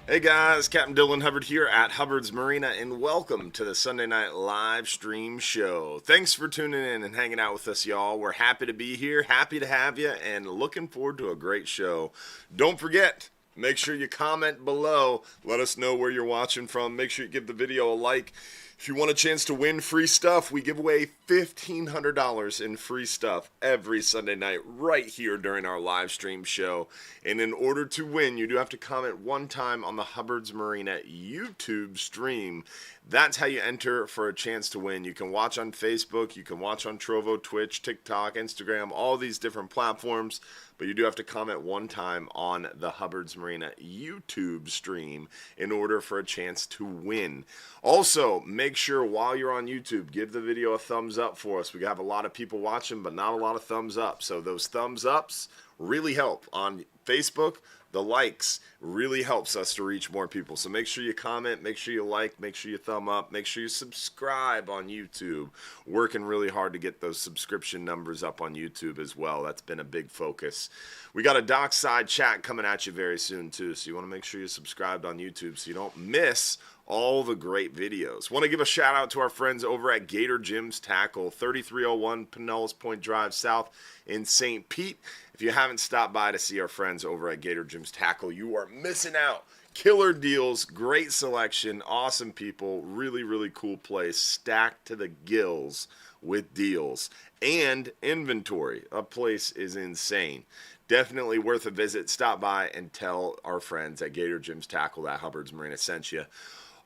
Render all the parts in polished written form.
Hey guys, Captain Dylan Hubbard here at Hubbard's Marina, and welcome to the Sunday Night Live Stream Show. Thanks for tuning in and hanging out with us, y'all. We're happy to be here, happy to have you, and looking forward to a great show. Don't forget, make sure you comment below. Let us know where you're watching from. Make sure you give the video a like. If you want a chance to win free stuff, we give away $1,500 in free stuff every Sunday night right here during our live stream show. And in order to win, you do have to comment one time on the Hubbard's Marina YouTube stream. That's how you enter for a chance to win. You can watch on Facebook, you can watch on Trovo, Twitch, TikTok, Instagram, all these different platforms. But you do have to comment one time on the Hubbard's Marina YouTube stream in order for a chance to win. Also, make sure while you're on YouTube, give the video a thumbs up for us. We have a lot of people watching, but not a lot of thumbs up. So those thumbs ups really help. On Facebook, the likes really helps us to reach more people. So make sure you comment, make sure you like, make sure you thumb up, make sure you subscribe on YouTube. Working really hard to get those subscription numbers up on YouTube as well. That's been a big focus. We got a dockside chat coming at you very soon too, so you want to make sure you're subscribed on YouTube so you don't miss all the great videos. Want to give a shout out to our friends over at Gator Jim's Tackle, 3301 Pinellas Point Drive South in St. Pete. If you haven't stopped by to see our friends over at Gator Jim's Tackle, you are missing out. Killer deals, great selection, awesome people, really, really cool place, stacked to the gills with deals and inventory. A place is insane. Definitely worth a visit. Stop by and tell our friends at Gator Jim's Tackle that Hubbard's Marina sent you.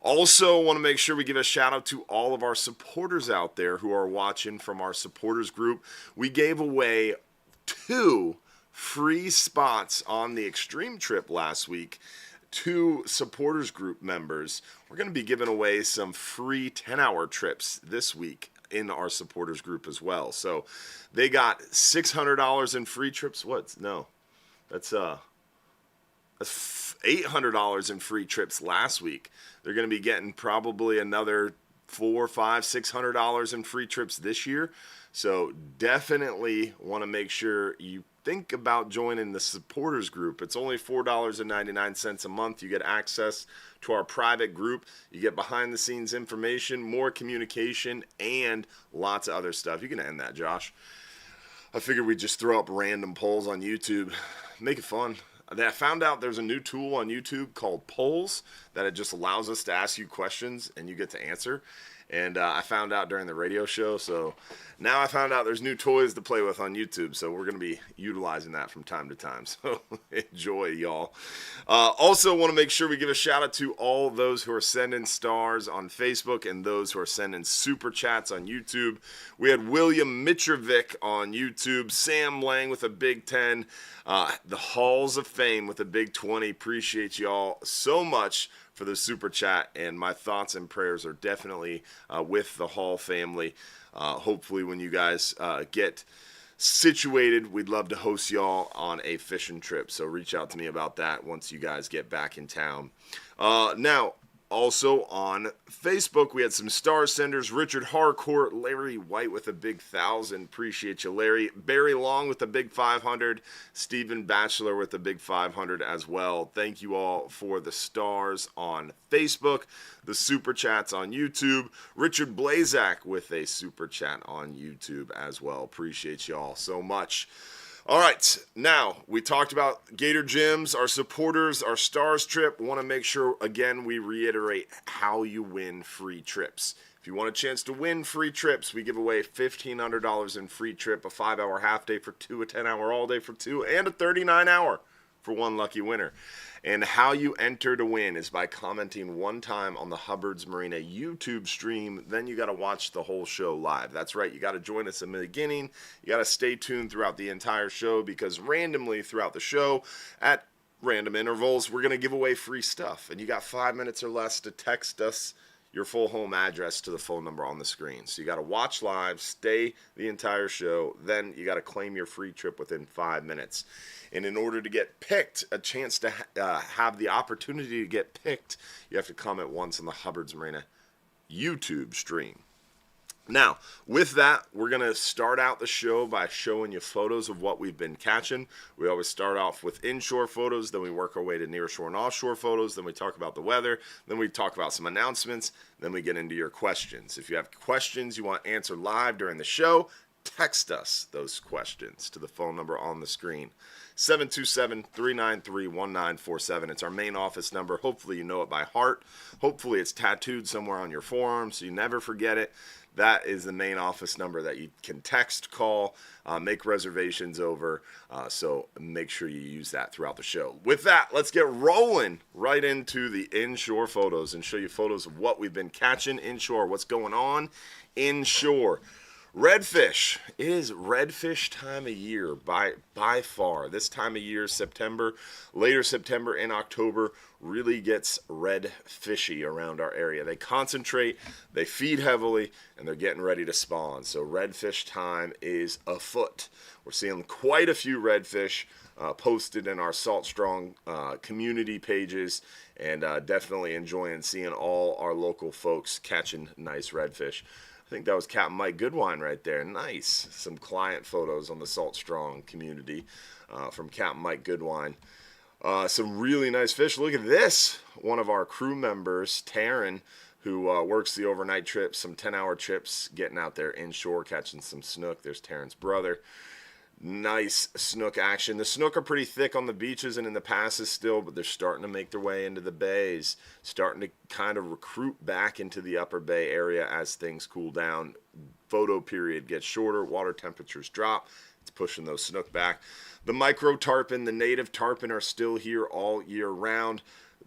Also, want to make sure we give a shout out to all of our supporters out there who are watching from our supporters group. We gave away 2 free spots on the Extreme trip last week to supporters group members. We're going to be giving away some free 10-hour trips this week in our supporters group as well. So they got $600 in free trips. That's $800 in free trips last week. They're going to be getting probably another $400, $500, $600 in free trips this year. So definitely want to make sure you think about joining the supporters group. It's only $4.99 a month. You get access to our private group. You get behind the scenes information, more communication, and lots of other stuff. You can end that, Josh. I figured we'd just throw up random polls on YouTube. Make it fun. I found out there's a new tool on YouTube called Polls that it just allows us to ask you questions and you get to answer. And I found out during the radio show, so now I found out there's new toys to play with on YouTube, so we're going to be utilizing that from time to time. So enjoy, y'all. Also want to make sure we give a shout out to all those who are sending stars on Facebook and those who are sending super chats on YouTube. We had William Mitrovic on YouTube, Sam Lang with a big 10, the Halls of Fame with a big 20. Appreciate y'all so much for the super chat, and my thoughts and prayers are definitely with the Hall family. Hopefully when you guys get situated, we'd love to host y'all on a fishing trip, so reach out to me about that once you guys get back in town. Now, also on Facebook, we had some star senders. Richard Harcourt, Larry White with a big 1,000. Appreciate you, Larry. Barry Long with a big 500. Stephen Batchelor with a big 500 as well. Thank you all for the stars on Facebook, the super chats on YouTube. Richard Blazak with a super chat on YouTube as well. Appreciate you all so much. All right, now we talked about Gator Gyms, our supporters, our stars trip. Want to make sure, again, we reiterate how you win free trips. If you want a chance to win free trips, we give away $1,500 in free trip, a 5-hour half day for 2, a 10-hour all day for 2, and a 39-hour for 1 lucky winner. And how you enter to win is by commenting one time on the Hubbard's Marina YouTube stream. Then you got to watch the whole show live. That's right. You got to join us in the beginning. You got to stay tuned throughout the entire show, because randomly throughout the show, at random intervals, we're going to give away free stuff. And you got 5 minutes or less to text us your full home address to the phone number on the screen. So you got to watch live, stay the entire show, then you got to claim your free trip within 5 minutes. And in order to get picked, a chance to have the opportunity to get picked, you have to comment once on the Hubbard's Marina YouTube stream. Now, with that, we're going to start out the show by showing you photos of what we've been catching. We always start off with inshore photos, then we work our way to nearshore and offshore photos, then we talk about the weather, then we talk about some announcements, then we get into your questions. If you have questions you want answered live during the show, text us those questions to the phone number on the screen. 727-393-1947. It's our main office number. Hopefully you know it by heart. Hopefully it's tattooed somewhere on your forearm so you never forget it. That is the main office number that you can text, call, make reservations over. So make sure you use that throughout the show. With that, let's get rolling right into the inshore photos and show you photos of what we've been catching inshore, what's going on inshore. Redfish. It is redfish time of year by far. This time of year, September, later September and October, really gets red fishy around our area. They concentrate, they feed heavily, and they're getting ready to spawn. So redfish time is afoot. We're seeing quite a few redfish posted in our Salt Strong community pages, and definitely enjoying seeing all our local folks catching nice redfish. I think that was Capt Mike Goodwine right there. Nice. Some client photos on the Salt Strong community from Capt Mike Goodwine. Some really nice fish. Look at this. One of our crew members, Taryn, who works the overnight trips, some 10-hour trips, getting out there inshore, catching some snook. There's Taryn's brother. Nice snook action. The snook are pretty thick on the beaches and in the passes still, but they're starting to make their way into the bays, starting to kind of recruit back into the upper bay area as things cool down. Photo period gets shorter, water temperatures drop. It's pushing those snook back. The micro tarpon, the native tarpon are still here all year round.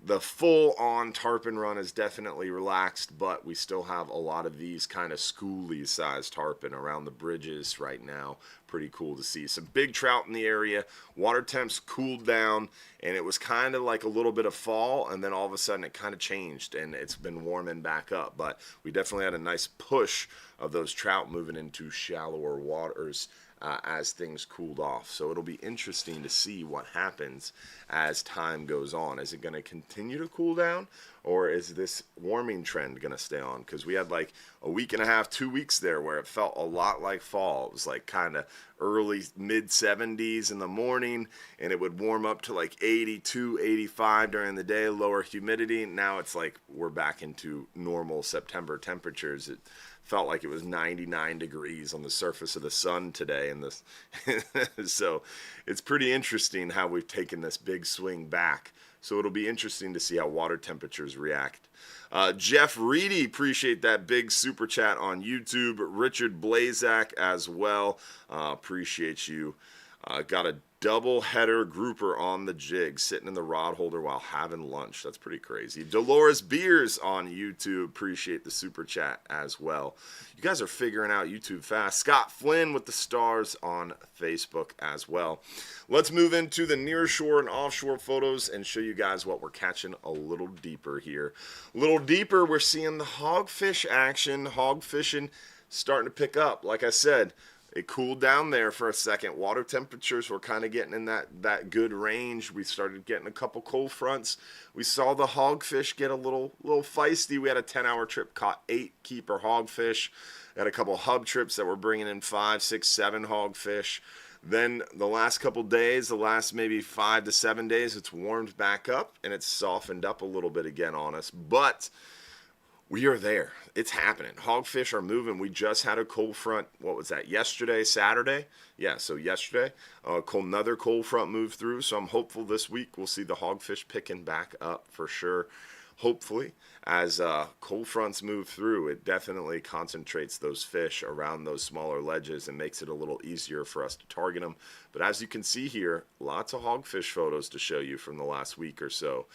The full-on tarpon run is definitely relaxed, but we still have a lot of these kind of schoolie-sized tarpon around the bridges right now. Pretty cool to see. Some big trout in the area. Water temps cooled down, and it was kind of like a little bit of fall, and then all of a sudden it kind of changed, and it's been warming back up. But we definitely had a nice push of those trout moving into shallower waters as things cooled off. So it'll be interesting to see what happens as time goes on. Is it going to continue to cool down, or is this warming trend going to stay on? Because we had like a week and a half, 2 weeks there where it felt a lot like fall. It was like kind of early mid 70s in the morning, and it would warm up to like 82, 85 during the day, lower humidity. Now it's like we're back into normal September temperatures. It felt like it was 99 degrees on the surface of the sun today, and this so it's pretty interesting how we've taken this big swing back. So it'll be interesting to see how water temperatures react. Jeff Reedy, appreciate that big super chat on YouTube. Richard Blazak as well, appreciate you. Got a double header grouper on the jig, sitting in the rod holder while having lunch. That's pretty crazy. Dolores Beers on YouTube, appreciate the super chat as well. You guys are figuring out YouTube fast. Scott Flynn with the stars on Facebook as well. Let's move into the nearshore and offshore photos and show you guys what we're catching a little deeper here. A little deeper, we're seeing the hogfish action. Hog fishing starting to pick up. Like I said, it cooled down there for a second. Water temperatures were kind of getting in that good range. We started getting a couple cold fronts. We saw the hogfish get a little feisty. We had a 10-hour trip, caught 8 keeper hogfish. Had a couple hub trips that were bringing in 5, 6, 7 hogfish. Then the last couple days, the last maybe 5 to 7 days, it's warmed back up and it's softened up a little bit again on us. But we are there. It's happening. Hogfish are moving. We just had a cold front. What was that? Yesterday, Saturday? Yeah, so yesterday, another cold front moved through. So I'm hopeful this week we'll see the hogfish picking back up for sure. Hopefully, as cold fronts move through, it definitely concentrates those fish around those smaller ledges and makes it a little easier for us to target them. But as you can see here, lots of hogfish photos to show you from the last week or so.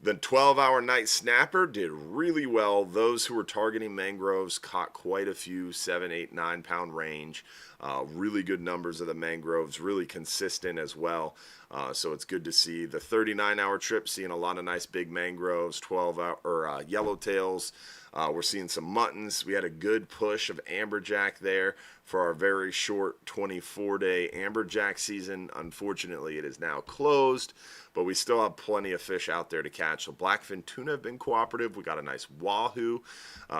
The 12-hour night snapper did really well. Those who were targeting mangroves caught quite a few 7, 8, 9 pound range. Really good numbers of the mangroves, really consistent as well. So it's good to see the 39-hour trip, seeing a lot of nice big mangroves, 12-hour yellowtails, We're seeing some muttons. We had a good push of amberjack there for our very short 24-day amberjack season. Unfortunately, it is now closed, but we still have plenty of fish out there to catch. So blackfin tuna have been cooperative. We got a nice wahoo.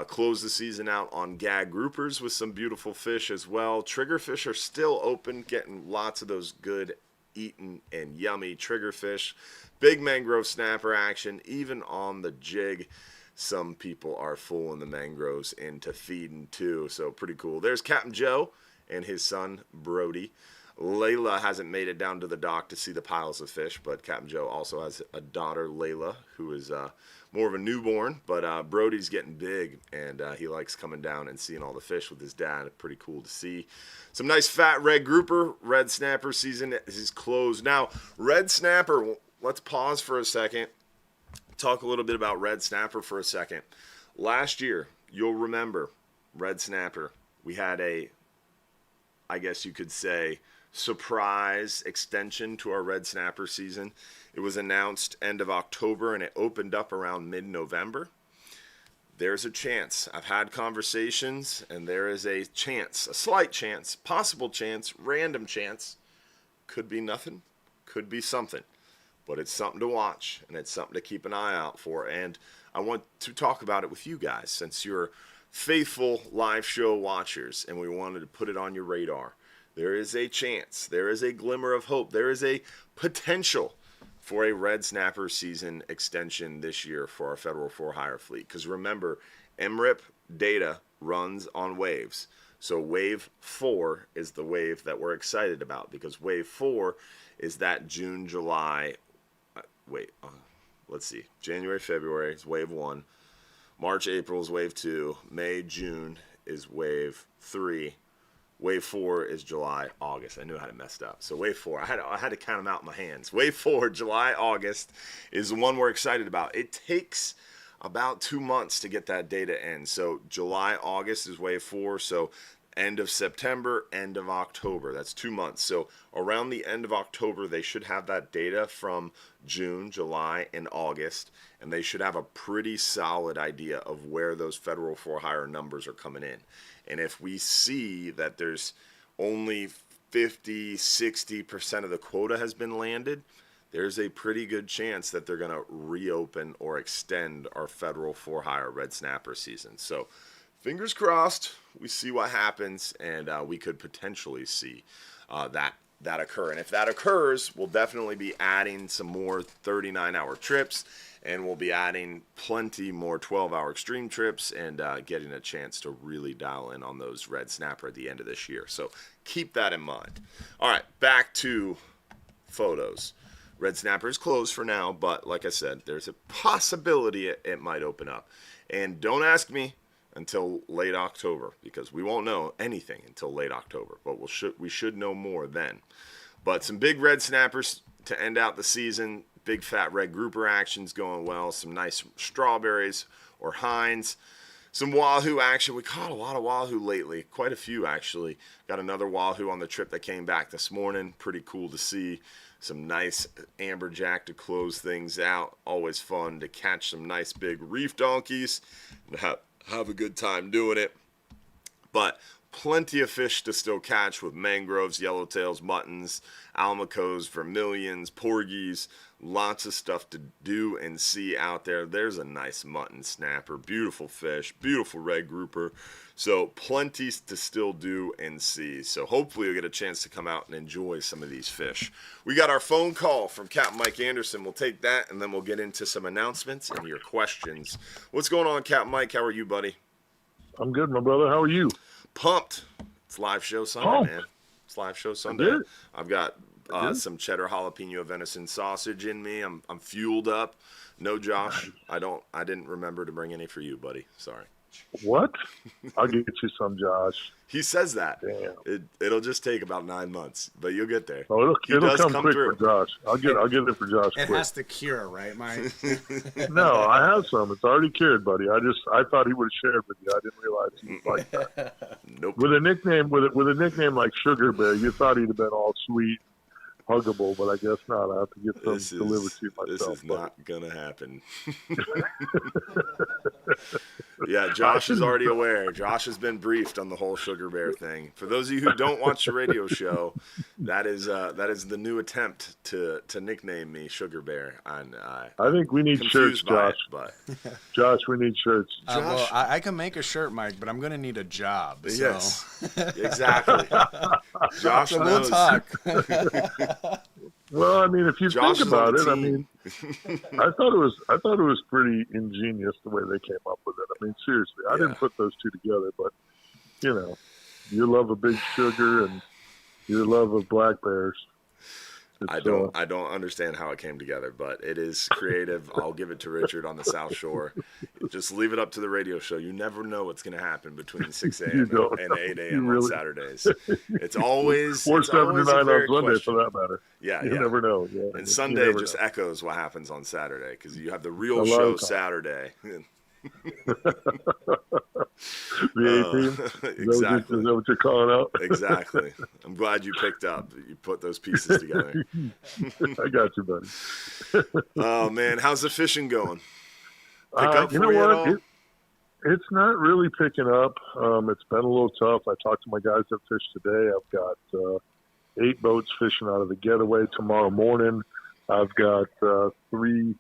Closed the season out on gag groupers with some beautiful fish as well. Triggerfish are still open, getting lots of those good eaten and yummy triggerfish. Big mangrove snapper action, even on the jig. Some people are fooling the mangroves into feeding too, so pretty cool. There's Captain Joe and his son Brody. Layla hasn't made it down to the dock to see the piles of fish, but Captain Joe also has a daughter, Layla, who is more of a newborn, but Brody's getting big, and he likes coming down and seeing all the fish with his dad. Pretty cool to see. Some nice fat red grouper. Red snapper season is closed. Now, red snapper, let's pause for a second. Talk a little bit about red snapper for a second. Last year, you'll remember, red snapper, we had I guess you could say, surprise extension to our red snapper season. It was announced end of October and it opened up around mid-November. There's a chance. I've had conversations and there is a chance, a slight chance, possible chance, random chance. Could be nothing, could be something. But it's something to watch, and it's something to keep an eye out for. And I want to talk about it with you guys, since you're faithful live show watchers, and we wanted to put it on your radar. There is a chance, there is a glimmer of hope, there is a potential for a red snapper season extension this year for our federal for-hire fleet. Because remember, MRIP data runs on waves. So wave 4 is the wave that we're excited about, because wave 4 is that June, July, let's see. January, February is wave 1. March, April is wave 2. May, June is wave 3. Wave 4 is July, August. I knew I had it messed up. So wave 4, I had to count them out in my hands. Wave 4, July, August is the one we're excited about. It takes about 2 months to get that data in. So July, August is wave 4. So end of September, end of October. That's 2 months. So around the end of October, they should have that data from June, July, and August, and they should have a pretty solid idea of where those federal for-hire numbers are coming in. And if we see that there's only 50, 60% of the quota has been landed, there's a pretty good chance that they're going to reopen or extend our federal for-hire red snapper season. So fingers crossed, we see what happens, and we could potentially see that occur. And if that occurs, we'll definitely be adding some more 39-hour trips, and we'll be adding plenty more 12-hour extreme trips, and getting a chance to really dial in on those red snapper at the end of this year. So keep that in mind. All right, back to photos. Red snapper is closed for now, but like I said, there's a possibility it might open up. And don't ask me until late October, because we won't know anything until late October, but we should know more then. But some big red snappers to end out the season. Big fat red grouper actions going well. Some nice strawberries or Heinz. Some wahoo action. We caught a lot of wahoo lately, quite a few actually. Got another wahoo on the trip that came back this morning. Pretty cool to see. Some nice amberjack to close things out. Always fun to catch some nice big reef donkeys and have a good time doing it. But plenty of fish to still catch with mangroves, yellowtails, muttons, almacos, vermilions, porgies. Lots of stuff to do and see out there. There's a nice mutton snapper, beautiful fish, beautiful red grouper. So plenty to still do and see. So hopefully you'll get a chance to come out and enjoy some of these fish. We got our phone call from Capt. Mike Anderson. We'll take that, and then we'll get into some announcements and your questions. What's going on, Capt. Mike? How are you, buddy? I'm good, my brother. How are you? Pumped. It's live show Sunday, man. It's live show Sunday. I've got some cheddar jalapeno venison sausage in me. I'm fueled up. No, Josh. I didn't remember to bring any for you, buddy. Sorry. What? I'll get you some, Josh. He says that. Damn. It'll just take about 9 months, but you'll get there. Oh, it'll come quick through. For Josh. I'll get it for Josh. It quick. has to cure, right, Mike? No, I have some. It's already cured, buddy. I thought he would have shared with you. I didn't realize he was like that. Nope. With a nickname like Sugar Bear, you thought he'd have been all sweet, huggable, but I guess not. I have to get some delivered to you myself. This is not gonna happen. Yeah, Josh is already aware. Josh has been briefed on the whole Sugar Bear thing. For those of you who don't watch the radio show, that is the new attempt to nickname me Sugar Bear. I think we need shirts, Josh. Josh, we need shirts. Well, I can make a shirt, Mike, but I'm going to need a job. So. Yes, exactly. Josh knows. We'll talk. Well, I mean, if you Josh think about it, I mean, I thought it was pretty ingenious the way they came up with it. I mean, seriously, I didn't put those two together, but you know, your love of Big Sugar and your love of Black Bears. I don't understand how it came together, but it is creative. I'll give it to Richard on the South Shore. Just leave it up to the radio show. You never know what's going to happen between 6 a.m. and 8 a.m. on Saturdays. It's always 4:79 on Sunday for that matter. Yeah, you never know. Yeah, and Sunday just echoes what happens on Saturday because you have the real show Saturday. The 18th? Exactly. Is that what you're calling out? Exactly. I'm glad you picked up. You put those pieces together. I got you, buddy. Oh, man. How's the fishing going? You know what? It's not really picking up. It's been a little tough. I talked to my guys that fish today. I've got 8 boats fishing out of the getaway tomorrow morning. I've got 3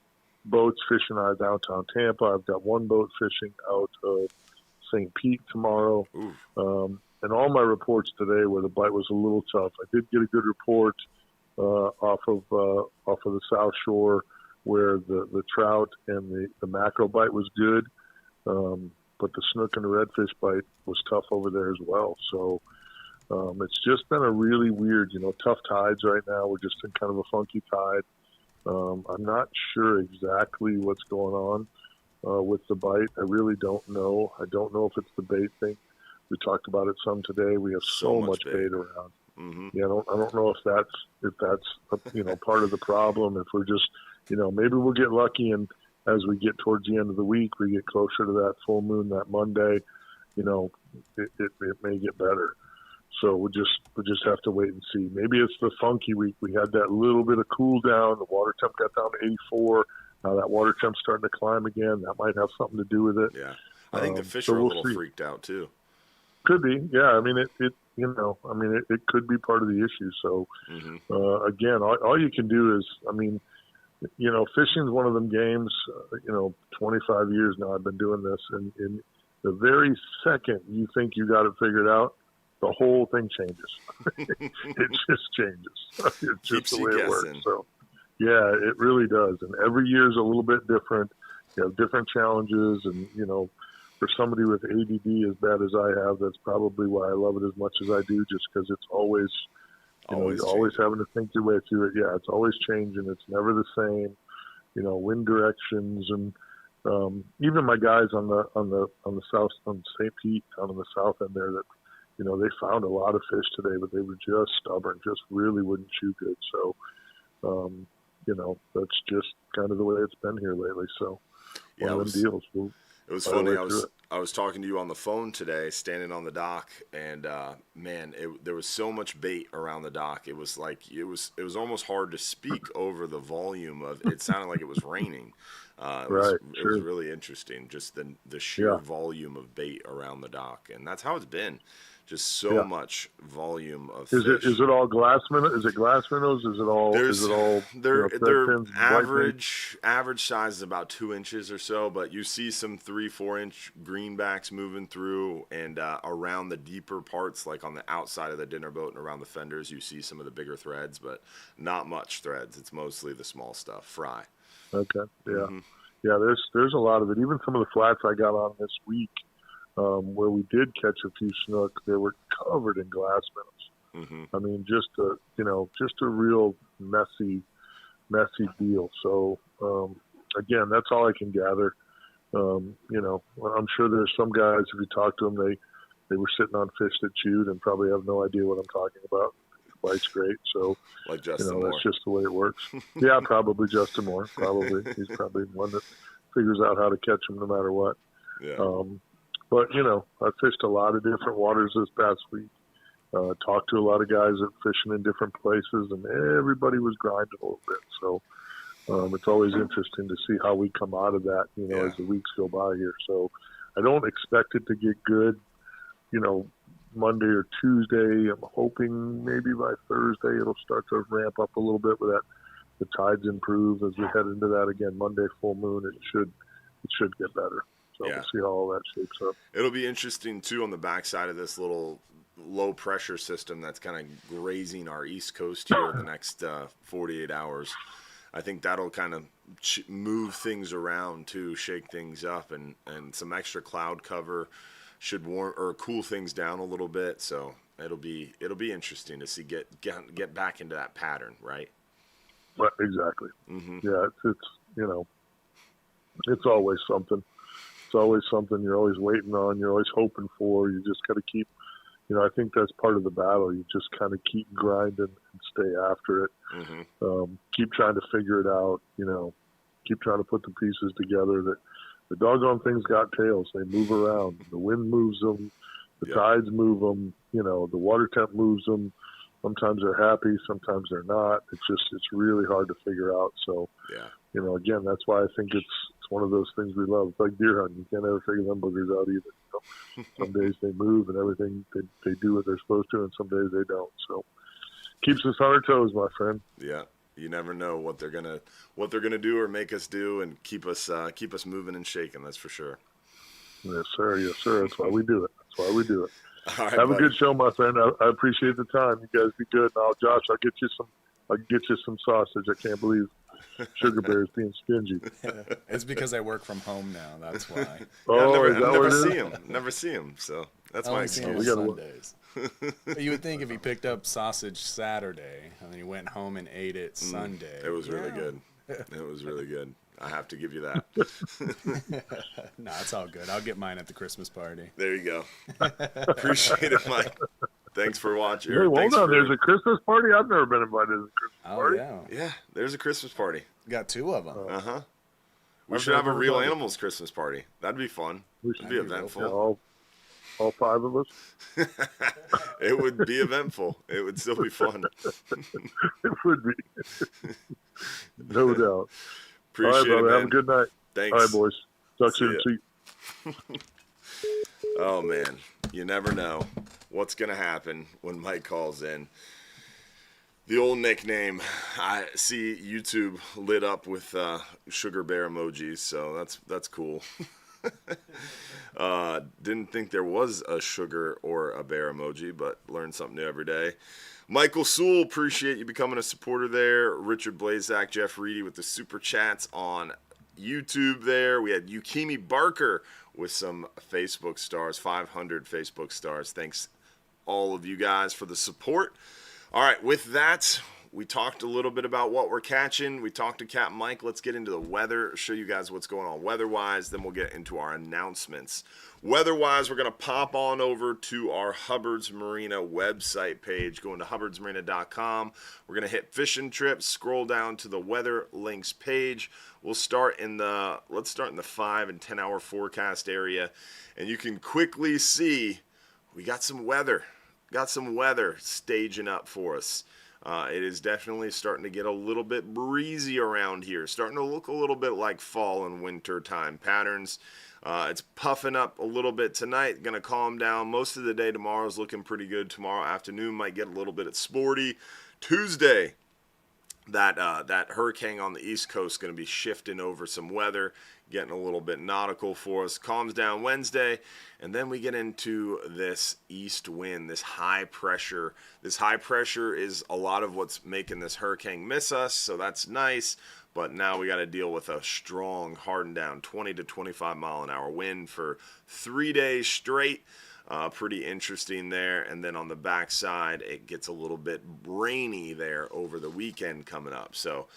boats fishing out of downtown Tampa. I've got 1 boat fishing out of St. Pete tomorrow. And all my reports today where the bite was a little tough. I did get a good report off of the South Shore where the trout and the mackerel bite was good. But the snook and the redfish bite was tough over there as well. So it's just been a really weird, tough tides right now. We're just in kind of a funky tide. I'm not sure exactly what's going on with the bite. I really don't know. I don't know if it's the bait thing. We talked about it some today. We have so much bait around. Mm-hmm. Yeah, I don't know if that's part of the problem. If we're just maybe we'll get lucky and as we get towards the end of the week, we get closer to that full moon that Monday. It may get better. So we'll just have to wait and see. Maybe it's the funky week. We had that little bit of cool down. The water temp got down to 84. Now that water temp's starting to climb again. That might have something to do with it. Yeah, I think the fish are a little freaked out too. Could be. Yeah, I mean it could be part of the issue. So again, all you can do is, fishing's one of them games. 25 years now I've been doing this, and in the very second you think you got it figured out, the whole thing changes. It just changes. It's just the way it works. So, yeah, it really does. And every year is a little bit different. You have different challenges. And, for somebody with ADD as bad as I have, that's probably why I love it as much as I do, just because it's always, you're always having to think your way through it. Yeah, it's always changing. It's never the same, wind directions. And even my guys on the south, on St. Pete, down on the south end there, that, they found a lot of fish today, but they were just stubborn, just really wouldn't chew good. So, that's just kind of the way it's been here lately. So, one of them deals. It was funny. I was talking to you on the phone today, standing on the dock, and there was so much bait around the dock. It was like it was almost hard to speak over the volume of. It sounded like it was raining. It was really interesting, just the sheer volume of bait around the dock, and that's how it's been. Just so much volume of fish. Is it all glass minnows? Is it glass minnows? Is it all? They're average size is about 2 inches or so, but you see some 3-4 inch greenbacks moving through, and around the deeper parts, like on the outside of the dinner boat and around the fenders, you see some of the bigger threads, but not much threads. It's mostly the small stuff, fry. Okay, yeah, yeah. There's a lot of it. Even some of the flats I got on this week. Where we did catch a few snook, they were covered in glass minnows. I mean, just a real messy deal. So, again, that's all I can gather. I'm sure there's some guys, if you talk to them, they were sitting on fish that chewed and probably have no idea what I'm talking about. The bite's great. So, like Justin Moore. That's just the way it works. Yeah, probably Justin Moore. Probably. He's probably one that figures out how to catch them no matter what. Yeah. But, I fished a lot of different waters this past week. Talked to a lot of guys that fishing in different places, and everybody was grinding a little bit. So it's always interesting to see how we come out of that, as the weeks go by here. So I don't expect it to get good, Monday or Tuesday. I'm hoping maybe by Thursday it'll start to ramp up a little bit with that. The tides improve as we head into that again. Monday full moon, it should get better. So we'll see how all that shapes up. It'll be interesting too on the backside of this little low pressure system that's kind of grazing our East Coast here in the next 48 hours. I think that'll kind of move things around too, shake things up, and some extra cloud cover should warm or cool things down a little bit. So it'll be interesting to see get back into that pattern, right? Right, exactly. Mm-hmm. Yeah, it's always something. It's always something you're always waiting on. You're always hoping for. You just got to keep. I think that's part of the battle. You just kind of keep grinding and stay after it. Mm-hmm. Keep trying to figure it out. Keep trying to put the pieces together. That the doggone thing's got tails. They move around. The wind moves them. The tides move them. The water temp moves them. Sometimes they're happy. Sometimes they're not. It's really hard to figure out. So, again, that's why I think it's one of those things we love. It's like deer hunting. You can't ever figure them boogers out either. Some days they move and everything. They do what they're supposed to, and some days they don't. So, keeps us on our toes, my friend. Yeah, you never know what they're gonna do or make us do, and keep us moving and shaking. That's for sure. Yes, sir. Yes, sir. That's why we do it. All right, Have buddy. a good show, my friend. I appreciate the time. You guys be good. Now, Josh, I'll get you some sausage. I can't believe Sugar Bear is being stingy. It's because I work from home now. That's why. Never see him. So that's I my only see him excuse. on Sundays. But you would think if he picked up sausage Saturday and then he went home and ate it Sunday. It was really good. It was really good. I have to give you that. No, it's all good. I'll get mine at the Christmas party. There you go. Appreciate it, Mike. Thanks for watching. Hey, hold on. There's a Christmas party? I've never been invited to a Christmas party. Yeah, there's a Christmas party. Got two of them. Uh-huh. We should have a Real Animals Christmas party. That'd be fun. It'd be eventful. All five of us? It would be eventful. It would still be fun. It would be. No doubt. Appreciate all right, brother. it, man. Have a good night. Thanks. All right, boys. Talk soon. See you. Oh, man. You never know what's going to happen when Mike calls in. The old nickname. I see YouTube lit up with sugar bear emojis, so that's cool. Didn't think there was a sugar or a bear emoji, but learn something new every day. Michael Sewell, appreciate you becoming a supporter there. Richard Blazak, Jeff Reedy with the super chats on YouTube there. We had Yukimi Barker with some Facebook stars, 500 Facebook stars. Thanks all of you guys for the support. All right, with that, we talked a little bit about what we're catching. We talked to Capt Mike. Let's get into the weather, show you guys what's going on weather-wise. Then we'll get into our announcements. Weather-wise, we're going to pop on over to our Hubbard's Marina website page, going to hubbardsmarina.com. We're going to hit fishing trips, scroll down to the weather links page. Let's start in the 5 and 10 hour forecast area, and you can quickly see we got some weather. Got some weather staging up for us. It is definitely starting to get a little bit breezy around here. Starting to look a little bit like fall and winter time patterns. It's puffing up a little bit tonight. Going to calm down. Most of the day tomorrow is looking pretty good. Tomorrow afternoon might get a little bit sporty. Tuesday, that hurricane on the East Coast is going to be shifting over some weather, getting a little bit nautical for us. Calms down Wednesday, and then we get into this east wind, this high pressure. This high pressure is a lot of what's making this hurricane miss us, so that's nice. But now we got to deal with a strong, hardened down 20 to 25 mile an hour wind for 3 days straight. Pretty interesting there. And then on the backside, it gets a little bit rainy there over the weekend coming up. So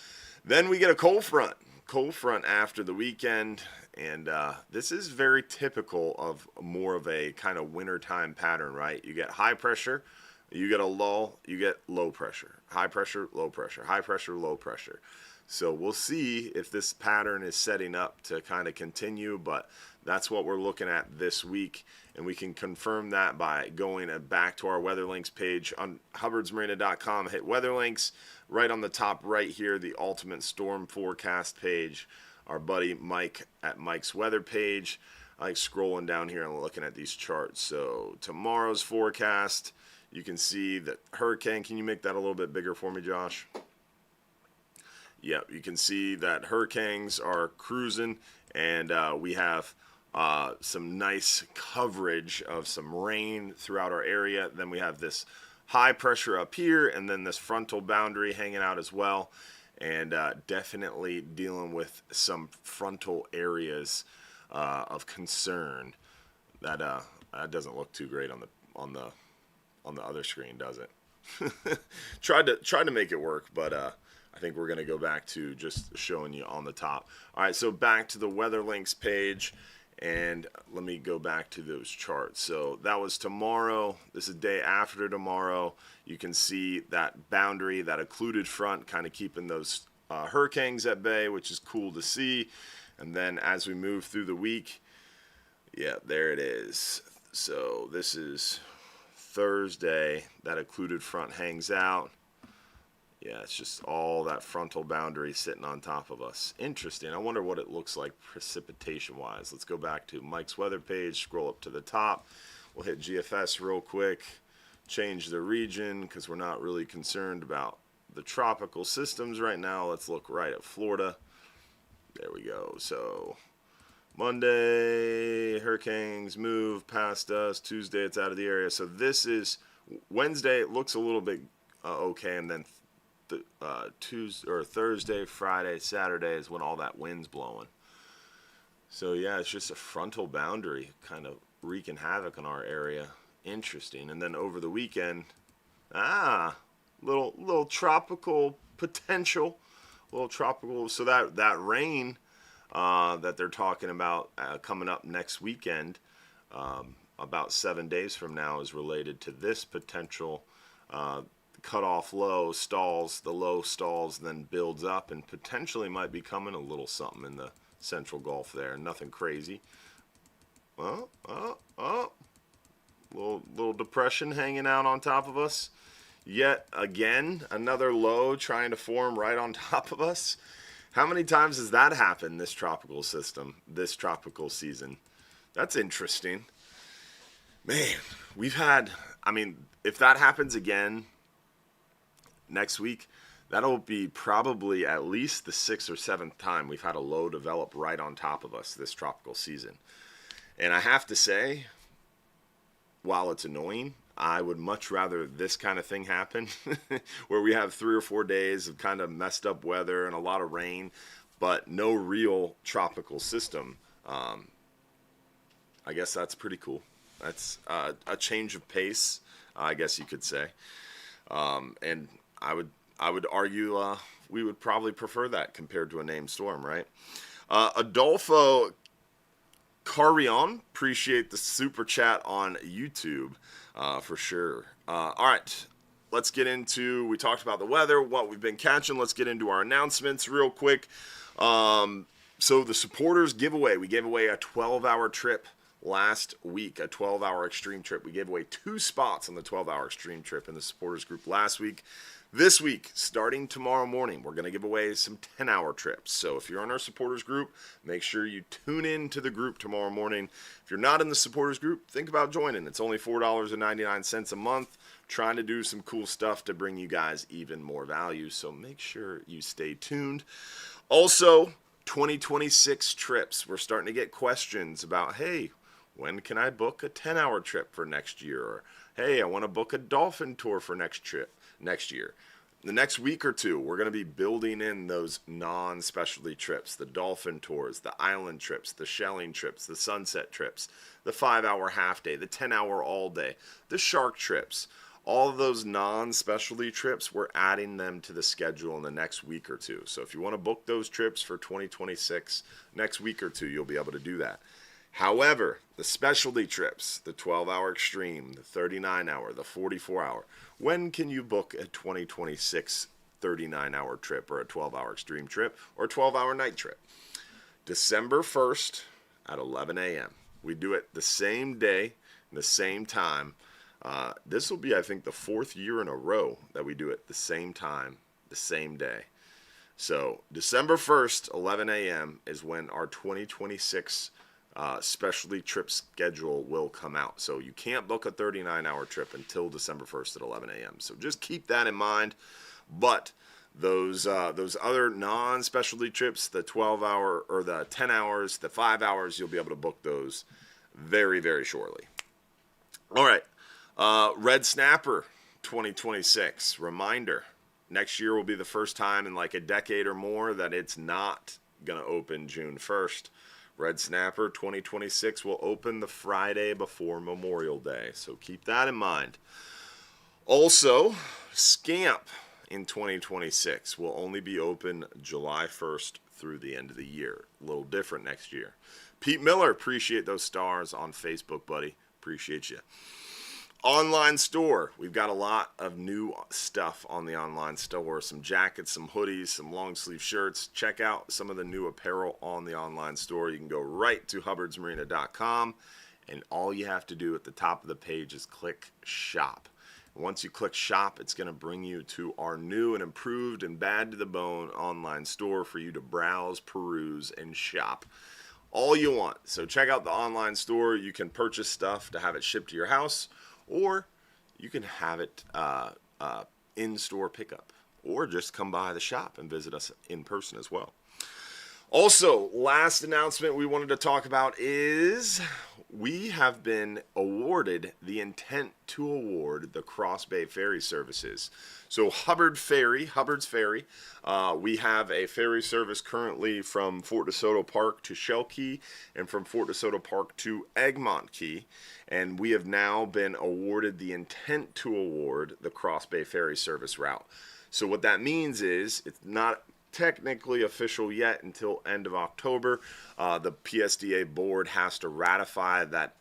then we get a cold front after the weekend. And this is very typical of more of a kind of wintertime pattern, right? You get high pressure, you get a lull, you get low pressure. High pressure, low pressure, high pressure, low pressure. So we'll see if this pattern is setting up to kind of continue, but that's what we're looking at this week, and we can confirm that by going back to our Weather Links page on hubbardsmarina.com. Hit Weather Links. Right on the top right here, the Ultimate Storm Forecast page. Our buddy Mike at Mike's Weather page I like scrolling down here and looking at these charts. So tomorrow's forecast, you can see that hurricane. Can you make that a little bit bigger for me, Josh? Yep, you can see that hurricanes are cruising, and we have some nice coverage of some rain throughout our area. Then we have this high pressure up here, and then this frontal boundary hanging out as well, and definitely dealing with some frontal areas of concern. That doesn't look too great on the other screen, does it? tried to make it work, but I think we're gonna go back to just showing you on the top. All right, so back to the weather links page. And let me go back to those charts. So that was tomorrow. This is day after tomorrow. You can see that boundary, that occluded front, kind of keeping those hurricanes at bay, which is cool to see. And then as we move through the week, yeah, there it is. So this is Thursday. That occluded front hangs out. Yeah, it's just all that frontal boundary sitting on top of us. Interesting. I wonder what it looks like precipitation-wise. Let's go back to Mike's weather page, scroll up to the top. We'll hit GFS real quick, change the region because we're not really concerned about the tropical systems right now. Let's look right at Florida. There we go. So Monday, hurricanes move past us. Tuesday, it's out of the area. So this is Wednesday. It looks a little bit okay, and then Tuesday or Thursday, Friday, Saturday is when all that wind's blowing. So yeah, it's just a frontal boundary kind of wreaking havoc on our area. Interesting. And then over the weekend, little tropical potential, little tropical. So that rain that they're talking about coming up next weekend, about 7 days from now, is related to this potential cutoff low stalls. The low stalls then builds up and potentially might be coming a little something in the central Gulf there. Nothing crazy. Little depression hanging out on top of us. Yet again, another low trying to form right on top of us. How many times has that happened this tropical system, this tropical season? That's interesting. Man, if that happens again next week, that'll be probably at least the 6th or 7th time we've had a low develop right on top of us this tropical season. And I have to say, while it's annoying, I would much rather this kind of thing happen where we have 3 or 4 days of kind of messed up weather and a lot of rain, but no real tropical system. I guess that's pretty cool. That's a change of pace, I guess you could say. And I would argue we would probably prefer that compared to a named storm, right? Adolfo Carrion, appreciate the super chat on YouTube for sure. All right, let's get into, we talked about the weather, what we've been catching. Let's get into our announcements real quick. So the supporters giveaway, we gave away a 12-hour trip last week, a 12-hour extreme trip. We gave away 2 spots on the 12-hour extreme trip in the supporters group last week. This week, starting tomorrow morning, we're going to give away some 10-hour trips. So if you're on our supporters group, make sure you tune in to the group tomorrow morning. If you're not in the supporters group, think about joining. It's only $4.99 a month. Trying to do some cool stuff to bring you guys even more value. So make sure you stay tuned. Also, 2026 trips. We're starting to get questions about, hey, when can I book a 10-hour trip for next year? Or, hey, I want to book a dolphin tour for next year. The next week or two, we're going to be building in those non-specialty trips, the dolphin tours, the island trips, the shelling trips, the sunset trips, the 5-hour half day, the 10-hour all day, the shark trips. All of those non-specialty trips, we're adding them to the schedule in the next week or two. So if you want to book those trips for 2026, next week or two, you'll be able to do that. However, the specialty trips, the 12-hour extreme, the 39-hour, the 44-hour, when can you book a 2026 39-hour trip or a 12-hour extreme trip or a 12-hour night trip? December 1st at 11 a.m. We do it the same day, the same time. This will be, I think, the 4th year in a row that we do it the same time, the same day. So December 1st, 11 a.m. is when our 2026 specialty trip schedule will come out. So you can't book a 39-hour trip until December 1st at 11 a.m. So just keep that in mind. But those other non-specialty trips, the 12-hour or the 10 hours, the 5 hours, you'll be able to book those very, very shortly. All right. Red Snapper 2026. Reminder, next year will be the first time in like a decade or more that it's not going to open June 1st. Red Snapper 2026 will open the Friday before Memorial Day. So keep that in mind. Also, Scamp in 2026 will only be open July 1st through the end of the year. A little different next year. Pete Miller, appreciate those stars on Facebook, buddy. Appreciate you. Online store. We've got a lot of new stuff on the online store. Some jackets, some hoodies, some long sleeve shirts. Check out some of the new apparel on the online store. You can go right to hubbardsmarina.com, and all you have to do at the top of the page is click shop. Once you click shop, it's going to bring you to our new and improved and bad to the bone online store for you to browse, peruse, and shop all you want. So check out the online store. You can purchase stuff to have it shipped to your house, or you can have it in-store pickup, or just come by the shop and visit us in person as well. Also, last announcement we wanted to talk about is we have been awarded the intent to award the Cross Bay Ferry Services. So Hubbard's Ferry, we have a ferry service currently from Fort DeSoto Park to Shell Key and from Fort DeSoto Park to Egmont Key. And we have now been awarded the intent to award the Cross Bay Ferry Service route. So what that means is it's not technically official yet until end of October. The PSDA board has to ratify that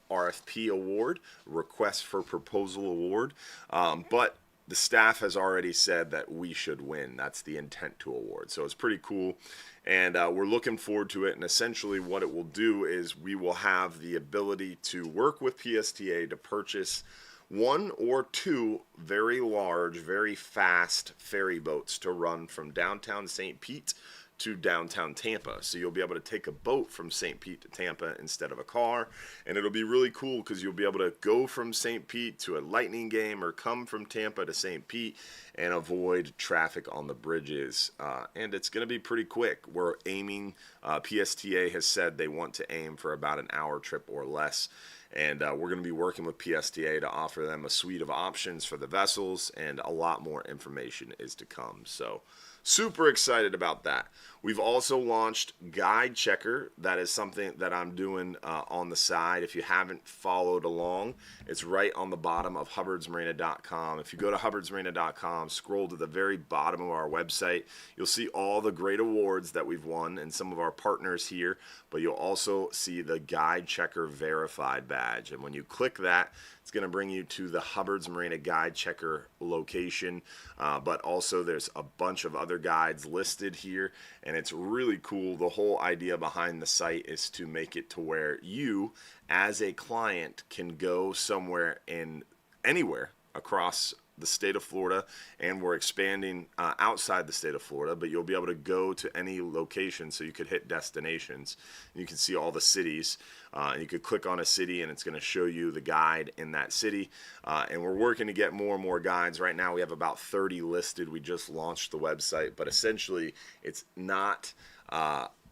RFP award, request for proposal award, but the staff has already said that we should win. That's the intent to award. So it's pretty cool, and we're looking forward to it. And essentially what it will do is we will have the ability to work with PSTA to purchase one or two very large, very fast ferry boats to run from downtown St. Pete to downtown Tampa. So you'll be able to take a boat from St. Pete to Tampa instead of a car, and it'll be really cool because you'll be able to go from St. Pete to a Lightning game or come from Tampa to St. Pete and avoid traffic on the bridges, and it's going to be pretty quick. We're aiming, PSTA has said they want to aim for about an hour trip or less. And we're going to be working with PSTA to offer them a suite of options for the vessels, and a lot more information is to come. So super excited about that. We've also launched Guide Checker. That is something that I'm doing on the side. If you haven't followed along, it's right on the bottom of hubbardsmarina.com. If you go to hubbardsmarina.com, scroll to the very bottom of our website, you'll see all the great awards that we've won and some of our partners here, but you'll also see the Guide Checker Verified badge. And when you click that, it's going to bring you to the Hubbard's Marina Guide Checker location, but also there's a bunch of other guides listed here, and it's really cool. The whole idea behind the site is to make it to where you, as a client, can go somewhere in anywhere across the state of Florida, and we're expanding outside the state of Florida, but you'll be able to go to any location, so you could hit destinations. You can see all the cities, and you could click on a city and it's going to show you the guide in that city, and we're working to get more and more guides. Right now we have about 30 listed. We just launched the website, but essentially it's not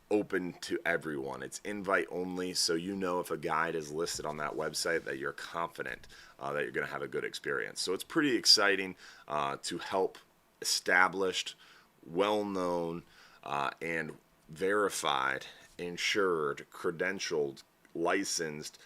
open to everyone. It's invite only, so you know if a guide is listed on that website that you're confident that you're going to have a good experience. So it's pretty exciting to help established, well-known, and verified, insured, credentialed, licensed,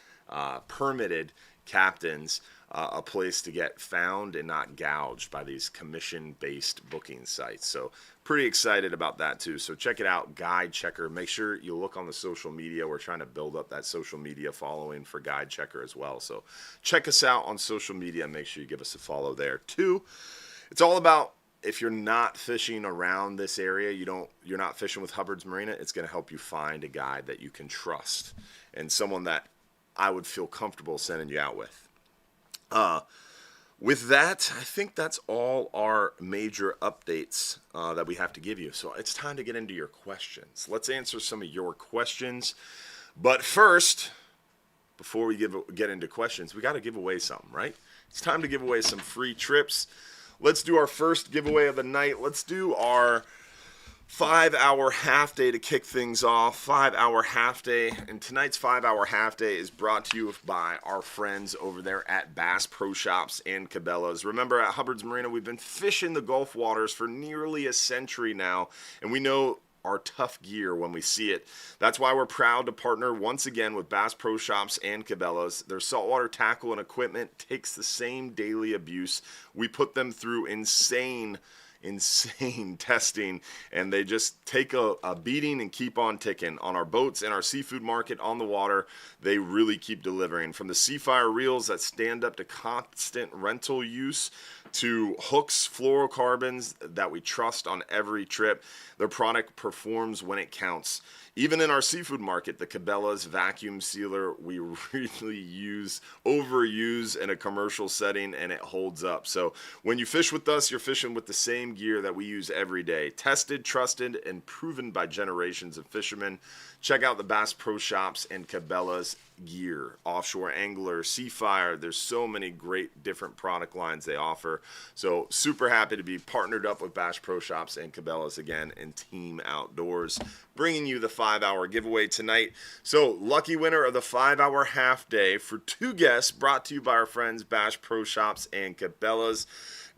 permitted captains a place to get found and not gouged by these commission-based booking sites. So pretty excited about that too. So check it out, Guide Checker. Make sure you look on the social media. We're trying to build up that social media following for Guide Checker as well. So check us out on social media. Make sure you give us a follow there too. It's all about, if you're not fishing around this area, you're not fishing with Hubbard's Marina, it's going to help you find a guide that you can trust and someone that I would feel comfortable sending you out with. With that, I think that's all our major updates that we have to give you. So it's time to get into your questions. Let's answer some of your questions. But first, before we get into questions, we got to give away something, right? It's time to give away some free trips. Let's do our first giveaway of the night. Let's do our 5-hour half day to kick things off. 5-hour half day. And tonight's 5-hour half day is brought to you by our friends over there at Bass Pro Shops and Cabela's. Remember, at Hubbard's Marina, we've been fishing the Gulf waters for nearly a century now, and we know our tough gear when we see it. That's why we're proud to partner once again with Bass Pro Shops and Cabela's. Their saltwater tackle and equipment takes the same daily abuse. We put them through insane testing, and they just take a beating and keep on ticking. On our boats and our seafood market on the water, they really keep delivering. From the Seafire reels that stand up to constant rental use to hooks, fluorocarbons that we trust on every trip, their product performs when it counts. Even in our seafood market, the Cabela's vacuum sealer we really overuse in a commercial setting, and it holds up. So when you fish with us, you're fishing with the same gear that we use every day. Tested, trusted, and proven by generations of fishermen. Check out the Bass Pro Shops and Cabela's gear. Offshore angler, Seafire, there's so many great different product lines they offer. So super happy to be partnered up with Bass Pro Shops and Cabela's again and Team Outdoors, bringing you the 5-hour giveaway tonight. So lucky winner of the 5-hour half day for 2 guests brought to you by our friends Bass Pro Shops and Cabela's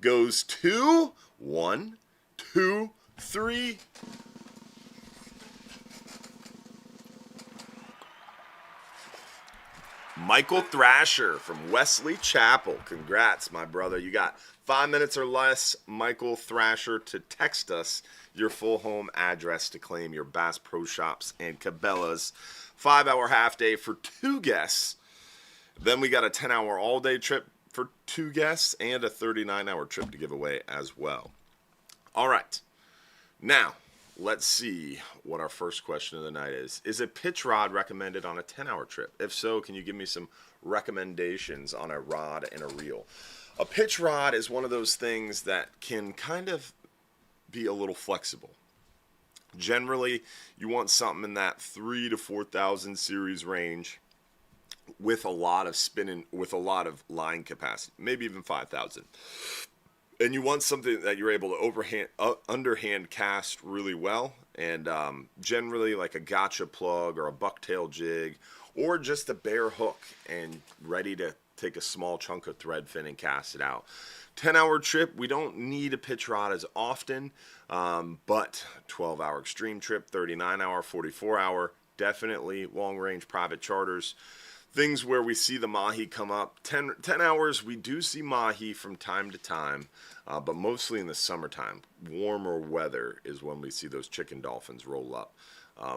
goes to 1, 2, 3. Michael Thrasher from Wesley Chapel. Congrats, my brother. You got 5 minutes or less, Michael Thrasher, to text us your full home address to claim your Bass Pro Shops and Cabela's 5-hour half day for 2 guests. Then we got a 10-hour all-day trip for 2 guests and a 39-hour trip to give away as well. All right. Now, let's see what our first question of the night is. Is a pitch rod recommended on a 10-hour trip? If so, can you give me some recommendations on a rod and a reel? A pitch rod is one of those things that can kind of be a little flexible. Generally, you want something in that 3,000 to 4,000 series range with a lot of spinning, with a lot of line capacity, maybe even 5,000. And you want something that you're able to underhand cast really well, and generally like a gotcha plug or a bucktail jig, or just a bare hook and ready to take a small chunk of thread fin and cast it out. 10-hour trip, we don't need a pitch rod as often, but 12-hour extreme trip, 39-hour, 44-hour, definitely long-range private charters. Things where we see the mahi come up. 10 hours, we do see mahi from time to time, but mostly in the summertime. Warmer weather is when we see those chicken dolphins roll up.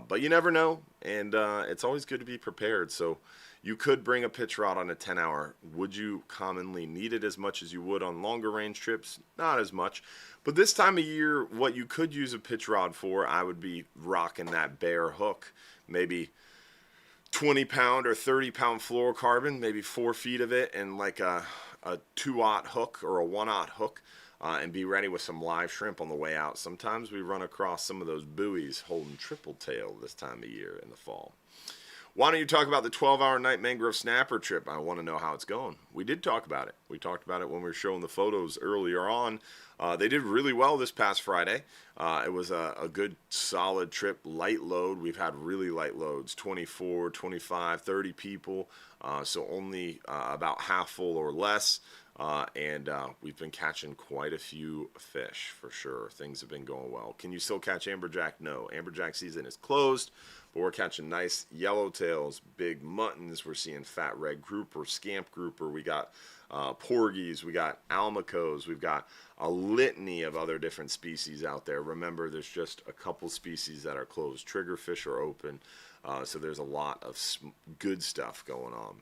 But you never know, and it's always good to be prepared. So you could bring a pitch rod on a 10-hour. Would you commonly need it as much as you would on longer range trips? Not as much. But this time of year, what you could use a pitch rod for, I would be rocking that bare hook, maybe 20-pound or 30-pound fluorocarbon, maybe 4 feet of it, and like a 2-aught hook or a 1-aught hook, and be ready with some live shrimp on the way out. Sometimes we run across some of those buoys holding triple tail this time of year in the fall. Why don't you talk about the 12-hour night mangrove snapper trip? I want to know how it's going. We did talk about it. We talked about it when we were showing the photos earlier on. They did really well this past Friday. It was a good, solid trip, light load. We've had really light loads, 24, 25, 30 people, so only about half full or less. And we've been catching quite a few fish for sure. Things have been going well. Can you still catch amberjack? No. Amberjack season is closed, but we're catching nice yellowtails, big muttons. We're seeing fat red grouper, scamp grouper. We got porgies. We got almacos. We've got a litany of other different species out there. Remember, there's just a couple species that are closed. Triggerfish are open, so there's a lot of good stuff going on.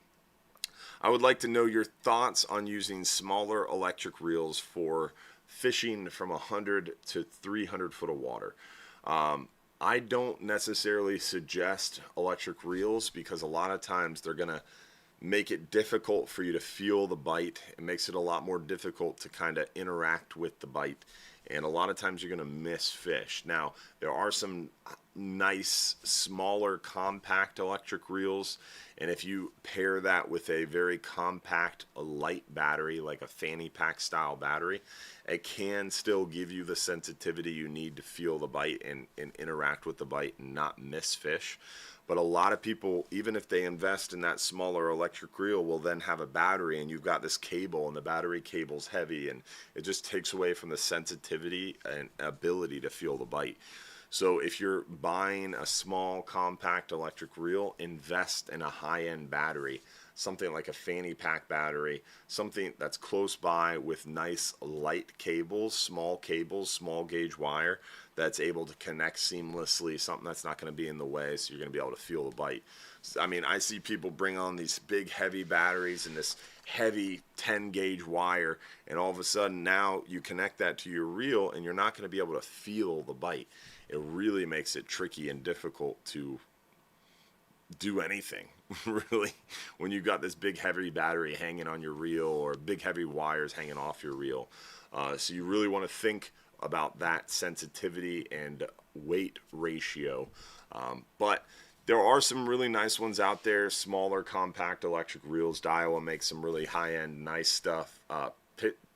I would like to know your thoughts on using smaller electric reels for fishing from 100 to 300 foot of water. I don't necessarily suggest electric reels because a lot of times they're going to make it difficult for you to feel the bite. It makes it a lot more difficult to kind of interact with the bite. And a lot of times you're going to miss fish. Now, there are some nice, smaller, compact electric reels. And if you pair that with a very compact, light battery, like a fanny pack style battery, it can still give you the sensitivity you need to feel the bite and interact with the bite and not miss fish. But a lot of people, even if they invest in that smaller electric reel, will then have a battery, and you've got this cable, and the battery cable's heavy, and it just takes away from the sensitivity and ability to feel the bite. So if you're buying a small, compact electric reel, invest in a high-end battery, something like a fanny pack battery, something that's close by with nice light cables, small gauge wire that's able to connect seamlessly, something that's not going to be in the way, so you're going to be able to feel the bite. I mean, I see people bring on these big, heavy batteries and this heavy 10-gauge wire, and all of a sudden now you connect that to your reel, and you're not going to be able to feel the bite. It really makes it tricky and difficult to do anything, really, when you've got this big, heavy battery hanging on your reel or big, heavy wires hanging off your reel. So you really want to think about that sensitivity and weight ratio. But there are some really nice ones out there, smaller, compact electric reels. Daiwa makes some really high-end, nice stuff.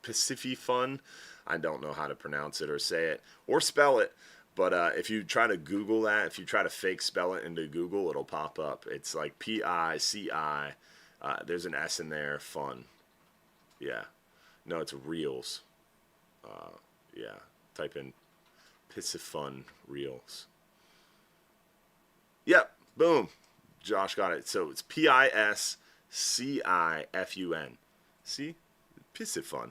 Pacifi-Fun, I don't know how to pronounce it or say it or spell it. But if you try to Google that, if you try to fake spell it into Google, it'll pop up. It's like P-I-C-I. There's an S in there. Fun. Yeah. No, it's reels. Yeah. Type in Piscifun reels. Yep. Boom. Josh got it. So it's P-I-S-C-I-F-U-N. See? Piscifun.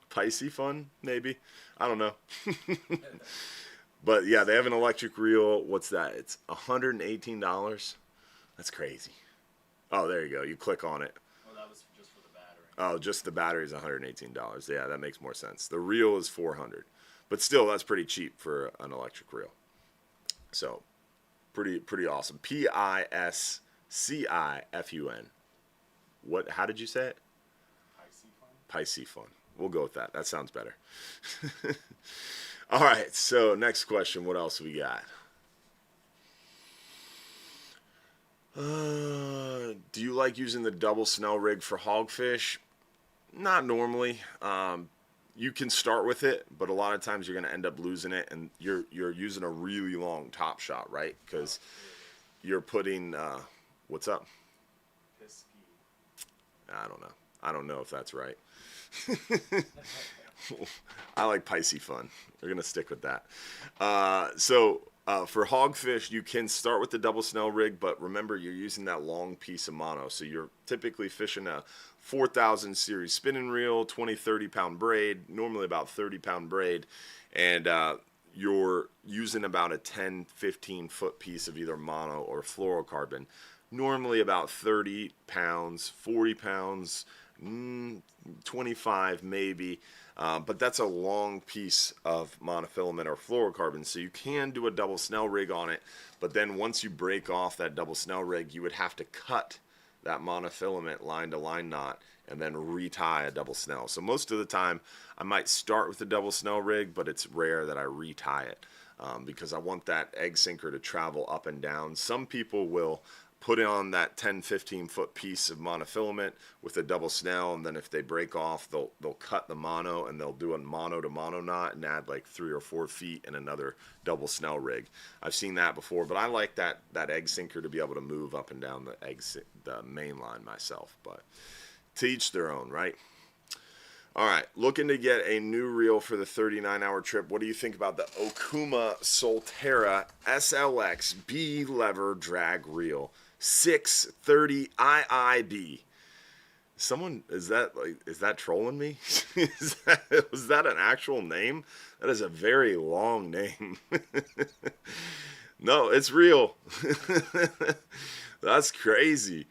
Piscifun, maybe. I don't know. But yeah, they have an electric reel. What's that? It's $118. That's crazy. Oh, there you go. You click on it. Well, that was just for the battery. Oh, just the battery is $118. Yeah, that makes more sense. The reel is $400. But still, that's pretty cheap for an electric reel. So, pretty awesome. P-I-S-C-I-F-U-N. What? How did you say it? Piscifun. We'll go with that. That sounds better. All right, so next question. What else we got? Do you like using the double snell rig for hogfish? Not normally. You can start with it, but a lot of times you're going to end up losing it, and you're using a really long top shot, right? Because you're putting what's up? I don't know. I don't know if that's right. I like Piscifun. We're going to stick with that. So for hogfish, you can start with the double snell rig, but remember you're using that long piece of mono. So you're typically fishing a 4,000 series spinning reel, 20, 30-pound braid, normally about 30-pound braid, and you're using about a 10, 15-foot piece of either mono or fluorocarbon, normally about 30 pounds, 40 pounds, 25 maybe, but that's a long piece of monofilament or fluorocarbon, so you can do a double snell rig on it, but then once you break off that double snell rig, you would have to cut that monofilament line to line knot and then retie a double snell. So most of the time I might start with the double snell rig, but it's rare that I retie it because I want that egg sinker to travel up and down. Some people will put on that 10, 15-foot piece of monofilament with a double snell, and then if they break off, they'll cut the mono, and they'll do a mono-to-mono knot and add like 3 or 4 feet and another double snell rig. I've seen that before, but I like that egg sinker to be able to move up and down the main line myself, but to each their own, right? All right, looking to get a new reel for the 39-hour trip. What do you think about the Okuma Solterra SLX B-lever drag reel? 630 IIB. Someone, is that trolling me? Was that an actual name? That is a very long name. No, it's real. That's crazy.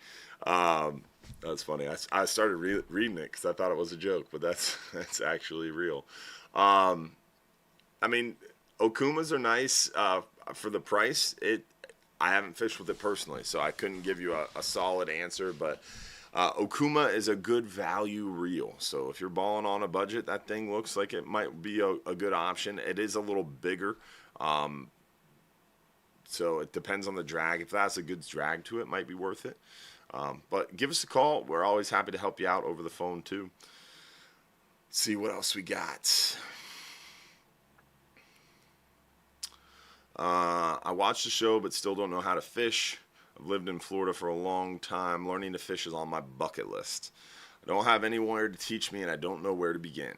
That's funny. I started reading it because I thought it was a joke, but that's actually real. I mean, Okumas are nice for the price. I haven't fished with it personally, so I couldn't give you a solid answer, but Okuma is a good value reel. So if you're balling on a budget, that thing looks like it might be a good option. It is a little bigger. So it depends on the drag. If that's a good drag to it, might be worth it. But give us a call. We're always happy to help you out over the phone too. Let's see what else we got. I watched the show but still don't know how to fish. I've lived in Florida for a long time. Learning to fish is on my bucket list. I don't have anywhere to teach me and I don't know where to begin.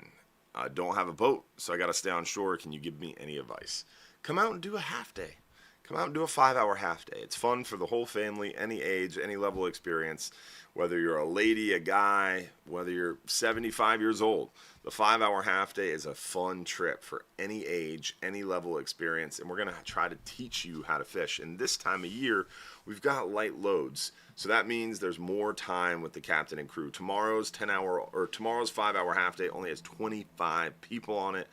I don't have a boat, so I got to stay on shore. Can you give me any advice? Come out and do a half day. Come out and do a 5-hour half day. It's fun for the whole family, any age, any level of experience. Whether you're a lady, a guy, whether you're 75 years old, the 5-hour half day is a fun trip for any age, any level of experience. And we're going to try to teach you how to fish. And this time of year, we've got light loads. So that means there's more time with the captain and crew. Tomorrow's 5-hour half day only has 25 people on it,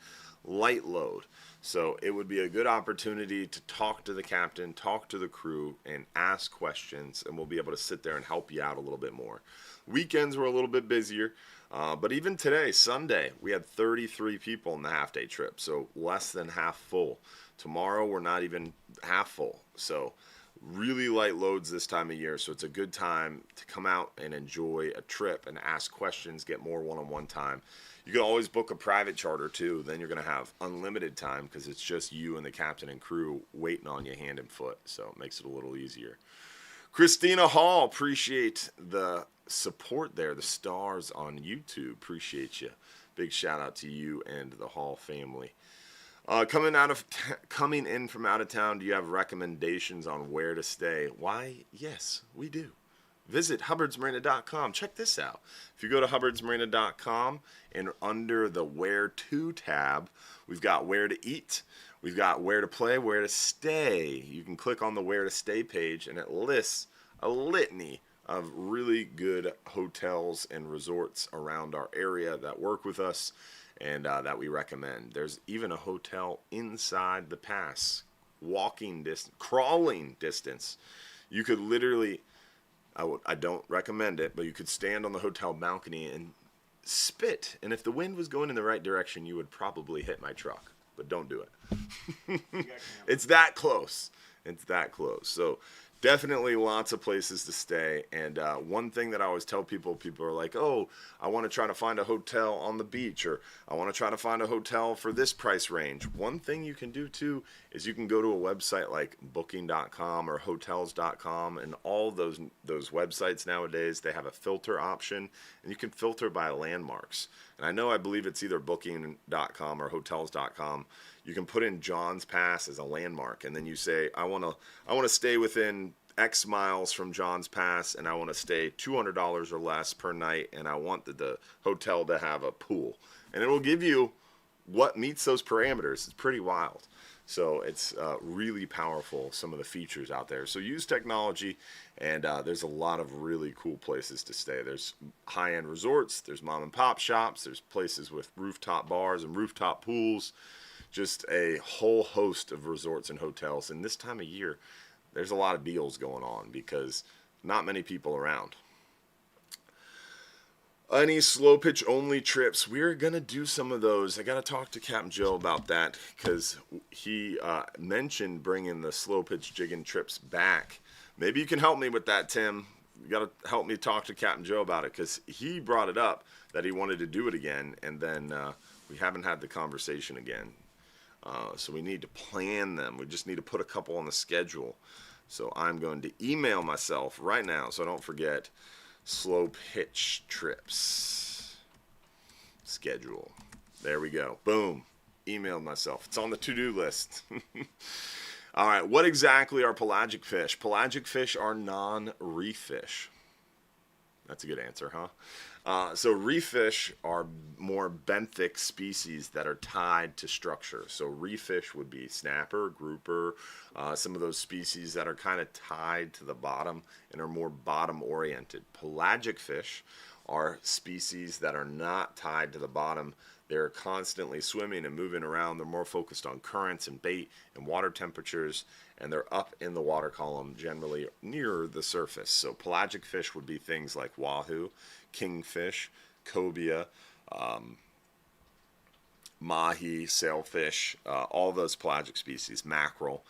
light load. So it would be a good opportunity to talk to the captain, talk to the crew, and ask questions, and we'll be able to sit there and help you out a little bit more. Weekends were a little bit busier, but even today, Sunday, we had 33 people in the half-day trip, so less than half full. Tomorrow, we're not even half full, so really light loads this time of year, so it's a good time to come out and enjoy a trip and ask questions, get more one-on-one time. You can always book a private charter too. Then you're going to have unlimited time because it's just you and the captain and crew waiting on you hand and foot. So it makes it a little easier. Christina Hall, appreciate the support there. The stars on YouTube, appreciate you. Big shout out to you and the Hall family. Coming in from out of town, do you have recommendations on where to stay? Why, yes, we do. Visit hubbardsmarina.com. Check this out. If you go to hubbardsmarina.com and under the Where To tab, we've got where to eat, we've got where to play, where to stay. You can click on the Where to Stay page and it lists a litany of really good hotels and resorts around our area that work with us and that we recommend. There's even a hotel inside the pass, crawling distance. You could literally... I don't recommend it, but you could stand on the hotel balcony and spit. And if the wind was going in the right direction, you would probably hit my truck. But don't do it. It's that close. It's that close. So definitely lots of places to stay. And one thing that I always tell people are like, oh, I want to try to find a hotel on the beach, or I want to try to find a hotel for this price range. One thing you can do too is you can go to a website like booking.com or hotels.com, and all those websites nowadays, they have a filter option, and you can filter by landmarks. And I believe it's either booking.com or hotels.com. You can put in John's Pass as a landmark, and then you say, I want to stay within X miles from John's Pass, and I want to stay $200 or less per night, and I want the hotel to have a pool. And it will give you what meets those parameters. It's pretty wild. So it's really powerful, some of the features out there. So use technology, and there's a lot of really cool places to stay. There's high-end resorts, there's mom-and-pop shops, there's places with rooftop bars and rooftop pools, just a whole host of resorts and hotels. And this time of year, there's a lot of deals going on because not many people around. Any slow pitch only trips? We're going to do some of those. I got to talk to Captain Joe about that because he mentioned bringing the slow pitch jigging trips back. Maybe you can help me with that, Tim. You got to help me talk to Captain Joe about it because he brought it up that he wanted to do it again, and then we haven't had the conversation again. So we need to plan them. We just need to put a couple on the schedule. So I'm going to email myself right now so I don't forget. Slow pitch trips schedule. There we go. Boom. Emailed myself. It's on the to-do list. All right. What exactly are pelagic fish? Pelagic fish are non-reef fish. That's a good answer, huh? So reef fish are more benthic species that are tied to structure. So reef fish would be snapper, grouper, some of those species that are kind of tied to the bottom and are more bottom-oriented. Pelagic fish are species that are not tied to the bottom. They're constantly swimming and moving around. They're more focused on currents and bait and water temperatures, and they're up in the water column, generally near the surface. So pelagic fish would be things like wahoo, kingfish, cobia, mahi, sailfish, all those pelagic species, mackerel.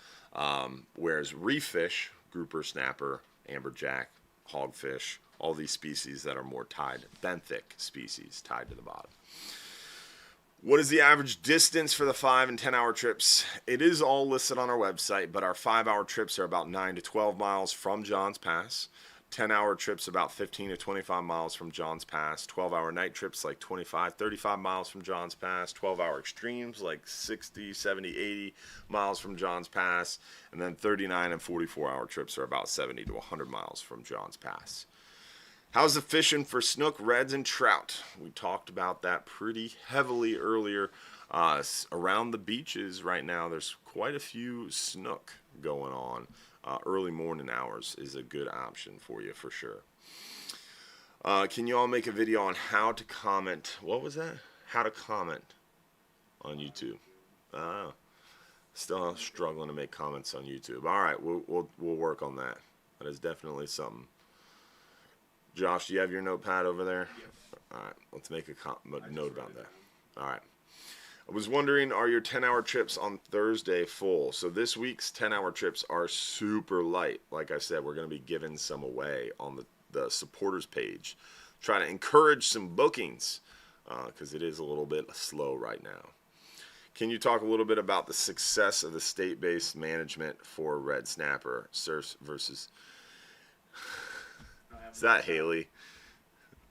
Whereas reef fish, grouper, snapper, amberjack, hogfish, all these species that are more tied, benthic species tied to the bottom. What is the average distance for the 5 and 10 hour trips? It is all listed on our website, but our 5-hour trips are about 9 to 12 miles from Johns Pass. 10-hour trips about 15 to 25 miles from Johns Pass. 12-hour night trips like 25, 35 miles from Johns Pass. 12-hour extremes like 60, 70, 80 miles from Johns Pass. And then 39 and 44-hour trips are about 70 to 100 miles from Johns Pass. How's the fishing for snook, reds, and trout? We talked about that pretty heavily earlier. Around the beaches right now, there's quite a few snook going on. Early morning hours is a good option for you for sure. Can you all make a video on how to comment? What was that? How to comment on YouTube. Still struggling to make comments on YouTube. All right, we'll work on that. That is definitely something. Josh, do you have your notepad over there? Yes. All right, let's make a note about that. All right. I was wondering, are your 10-hour trips on Thursday full? So this week's 10-hour trips are super light. Like I said, we're going to be giving some away on the supporters page. Try to encourage some bookings because it is a little bit slow right now. Can you talk a little bit about the success of the state-based management for red snapper, surf versus... Is that Haley?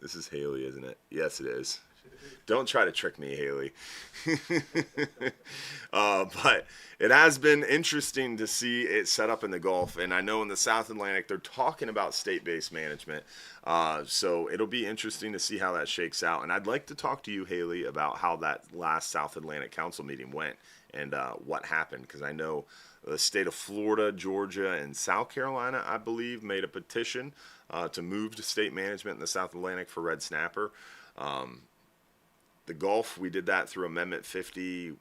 This is Haley, isn't it? Yes, it is. Don't try to trick me, Haley. But it has been interesting to see it set up in the Gulf. And I know in the South Atlantic, they're talking about state-based management. So it'll be interesting to see how that shakes out. And I'd like to talk to you, Haley, about how that last South Atlantic Council meeting went and what happened. Because I know the state of Florida, Georgia, and South Carolina, I believe, made a petition to move to state management in the South Atlantic for red snapper. The Gulf, we did that through Amendment 50,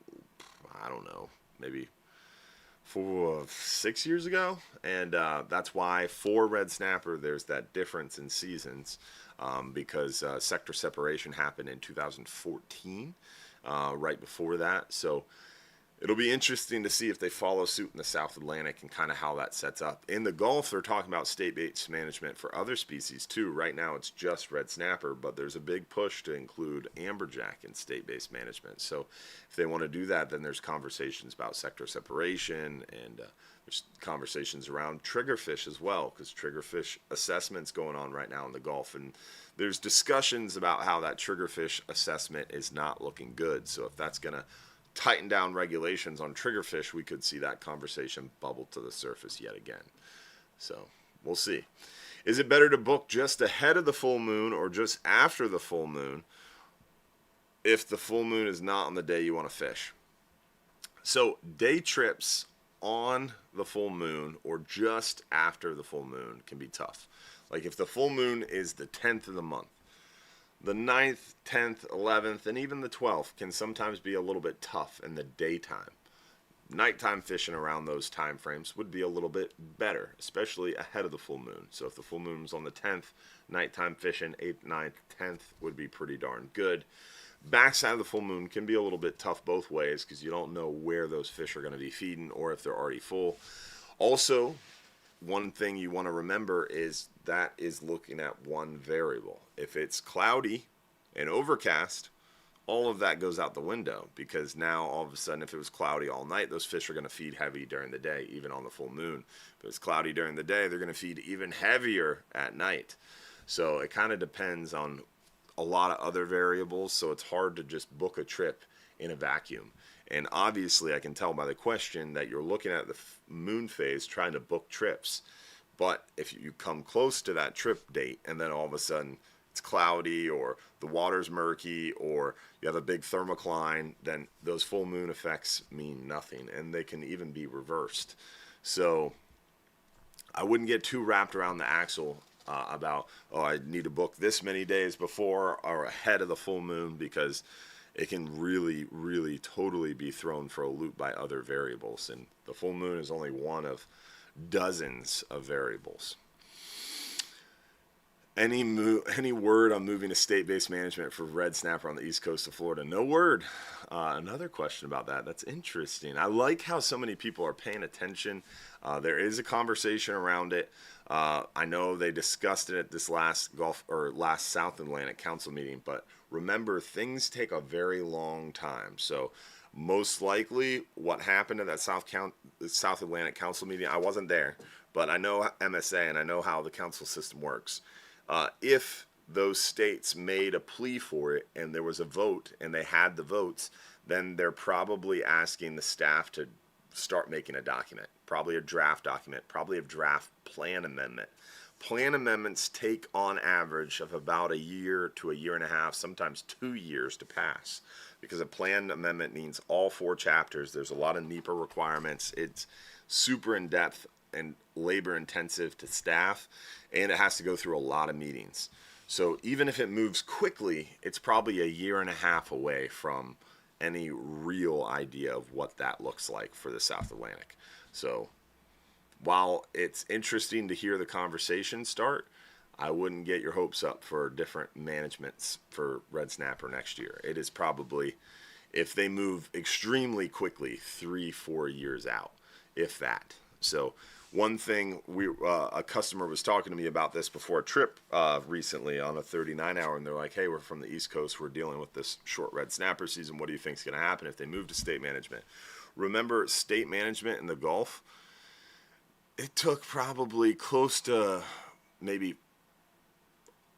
I don't know, maybe 6 years ago. And that's why for red snapper, there's that difference in seasons because sector separation happened in 2014, right before that. So it'll be interesting to see if they follow suit in the South Atlantic and kind of how that sets up. In the Gulf, they're talking about state-based management for other species too. Right now, it's just red snapper, but there's a big push to include amberjack in state-based management. So if they want to do that, then there's conversations about sector separation and there's conversations around triggerfish as well, because triggerfish assessment's going on right now in the Gulf. And there's discussions about how that triggerfish assessment is not looking good. So if that's going to tighten down regulations on triggerfish, we could see that conversation bubble to the surface yet again. So we'll see. Is it better to book just ahead of the full moon or just after the full moon if the full moon is not on the day you want to fish? So day trips on the full moon or just after the full moon can be tough. Like if the full moon is the 10th of the month, the 9th, 10th, 11th, and even the 12th can sometimes be a little bit tough in the daytime. Nighttime fishing around those time frames would be a little bit better, especially ahead of the full moon. So if the full moon's on the 10th, nighttime fishing 8th, 9th, 10th would be pretty darn good. Backside of the full moon can be a little bit tough both ways because you don't know where those fish are going to be feeding or if they're already full. Also, one thing you want to remember is that is looking at one variable. If it's cloudy and overcast, all of that goes out the window because now all of a sudden if it was cloudy all night, those fish are going to feed heavy during the day, even on the full moon. If it's cloudy during the day, they're going to feed even heavier at night. So it kind of depends on a lot of other variables, so it's hard to just book a trip in a vacuum. And obviously I can tell by the question that you're looking at the moon phase trying to book trips. But if you come close to that trip date and then all of a sudden it's cloudy or the water's murky or you have a big thermocline, then those full moon effects mean nothing and they can even be reversed. So I wouldn't get too wrapped around the axle about, oh, I need to book this many days before or ahead of the full moon because it can really, really totally be thrown for a loop by other variables. And the full moon is only one of dozens of variables. Any word on moving to state-based management for red snapper on the east coast of Florida? No word. Another question about that. That's interesting. I like how so many people are paying attention. There is a conversation around it. I know they discussed it at this last South Atlantic Council meeting, but remember, things take a very long time. So most likely what happened at that South Atlantic Council meeting, I wasn't there, but I know MSA and I know how the council system works. If those states made a plea for it and there was a vote and they had the votes, then they're probably asking the staff to start making a document, probably a draft document, probably a draft plan amendment. Plan amendments take on average of about a year to a year and a half, sometimes 2 years to pass, because a plan amendment means all 4 chapters. There's a lot of NEPA requirements. It's super in-depth and labor-intensive to staff, and it has to go through a lot of meetings. So even if it moves quickly, it's probably a year and a half away from any real idea of what that looks like for the South Atlantic. So while it's interesting to hear the conversation start, I wouldn't get your hopes up for different managements for red snapper next year. It is probably, if they move extremely quickly, 3-4 years out, if that. So one thing, a customer was talking to me about this before a trip recently on a 39-hour, and they're like, hey, we're from the East Coast. We're dealing with this short red snapper season. What do you think is going to happen if they move to state management? Remember, state management in the Gulf, it took probably close to maybe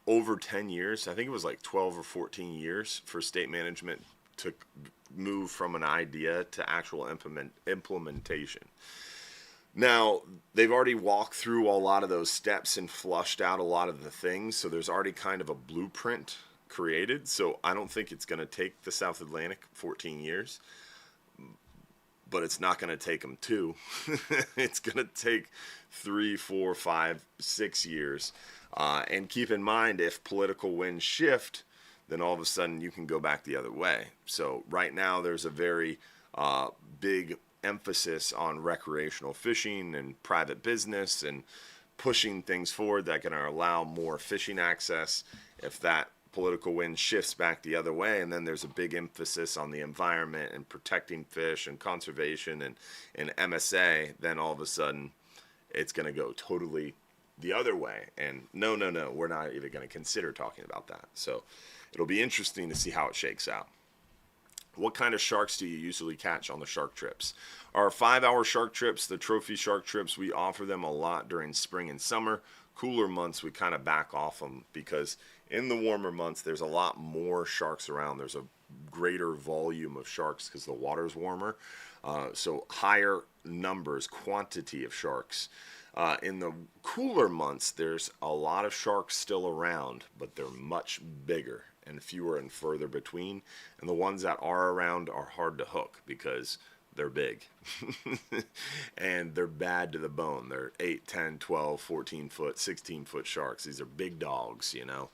over 10 years. I think it was like 12 or 14 years for state management to move from an idea to actual implementation. Now, they've already walked through a lot of those steps and flushed out a lot of the things, so there's already kind of a blueprint created. So I don't think it's going to take the South Atlantic 14 years, but it's not going to take them 2. It's going to take 3, 4, 5, 6 years. And keep in mind, if political winds shift, then all of a sudden you can go back the other way. So right now there's a very big emphasis on recreational fishing and private business and pushing things forward that can allow more fishing access. If that political wind shifts back the other way, and then there's a big emphasis on the environment and protecting fish and conservation and MSA, then all of a sudden it's going to go totally the other way. And no, we're not even going to consider talking about that. So it'll be interesting to see how it shakes out. What kind of sharks do you usually catch on the shark trips? Our 5-hour shark trips, the trophy shark trips, we offer them a lot during spring and summer. Cooler months, we kind of back off them because in the warmer months, there's a lot more sharks around. There's a greater volume of sharks because the water's warmer. So higher numbers, quantity of sharks. In the cooler months, there's a lot of sharks still around, but they're much bigger and fewer and further between. And the ones that are around are hard to hook because they're big and they're bad to the bone. They're 8, 10, 12, 14 foot, 16 foot sharks. These are big dogs, you know,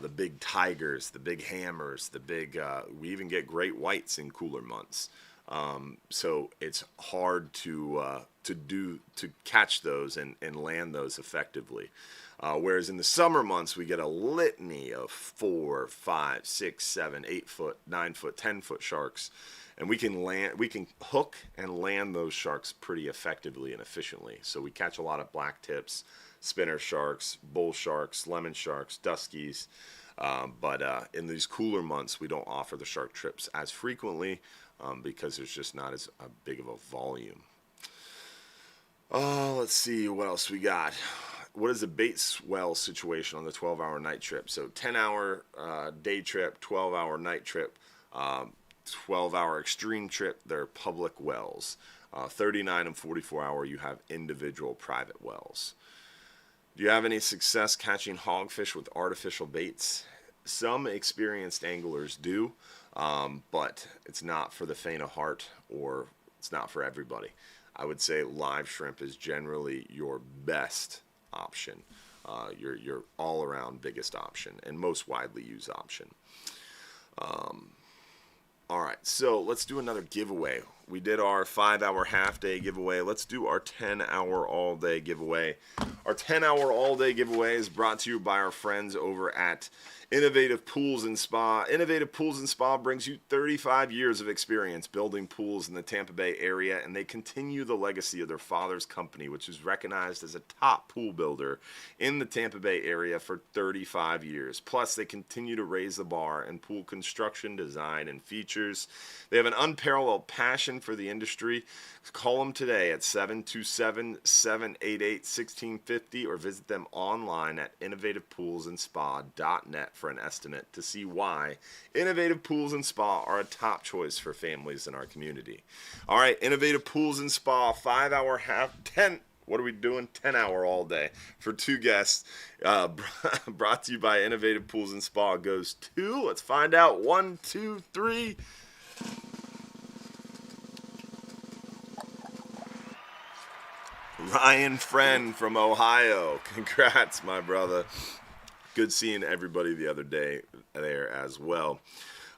the big tigers, the big hammers, the big, we even get great whites in cooler months. So it's hard to catch those and land those effectively. Whereas in the summer months, we get a litany of 4, 5, 6, 7, 8 foot, 9 foot, 10 foot sharks. And we can hook and land those sharks pretty effectively and efficiently. So we catch a lot of black tips, spinner sharks, bull sharks, lemon sharks, duskies. But in these cooler months, we don't offer the shark trips as frequently because there's just not as big of a volume. Let's see what else we got. What is the bait swell situation on the 12-hour night trip? So 10-hour day trip, 12-hour night trip, 12-hour extreme trip, they're public wells. 39 and 44-hour, you have individual private wells. Do you have any success catching hogfish with artificial baits? Some experienced anglers do, but it's not for the faint of heart, or it's not for everybody. I would say live shrimp is generally your best option, your all-around biggest option, and most widely used option. All right, so let's do another giveaway. We did our 5-hour half-day giveaway. Let's do our 10-hour all-day giveaway. Our 10-hour all-day giveaway is brought to you by our friends over at Innovative Pools and Spa. Innovative Pools and Spa brings you 35 years of experience building pools in the Tampa Bay area, and they continue the legacy of their father's company, which is recognized as a top pool builder in the Tampa Bay area for 35 years. Plus, they continue to raise the bar in pool construction, design, and features. They have an unparalleled passion for the industry. Call them today at 727-788-1650 or visit them online at innovativepoolsandspa.net for an estimate to see why Innovative Pools and Spa are a top choice for families in our community. All right, Innovative Pools and Spa, 5-hour what are we doing? 10-hour all day for 2 guests. Brought to you by Innovative Pools and Spa goes to, let's find out, 1, 2, 3. Ryan Friend from Ohio. Congrats, my brother. Good seeing everybody the other day there as well.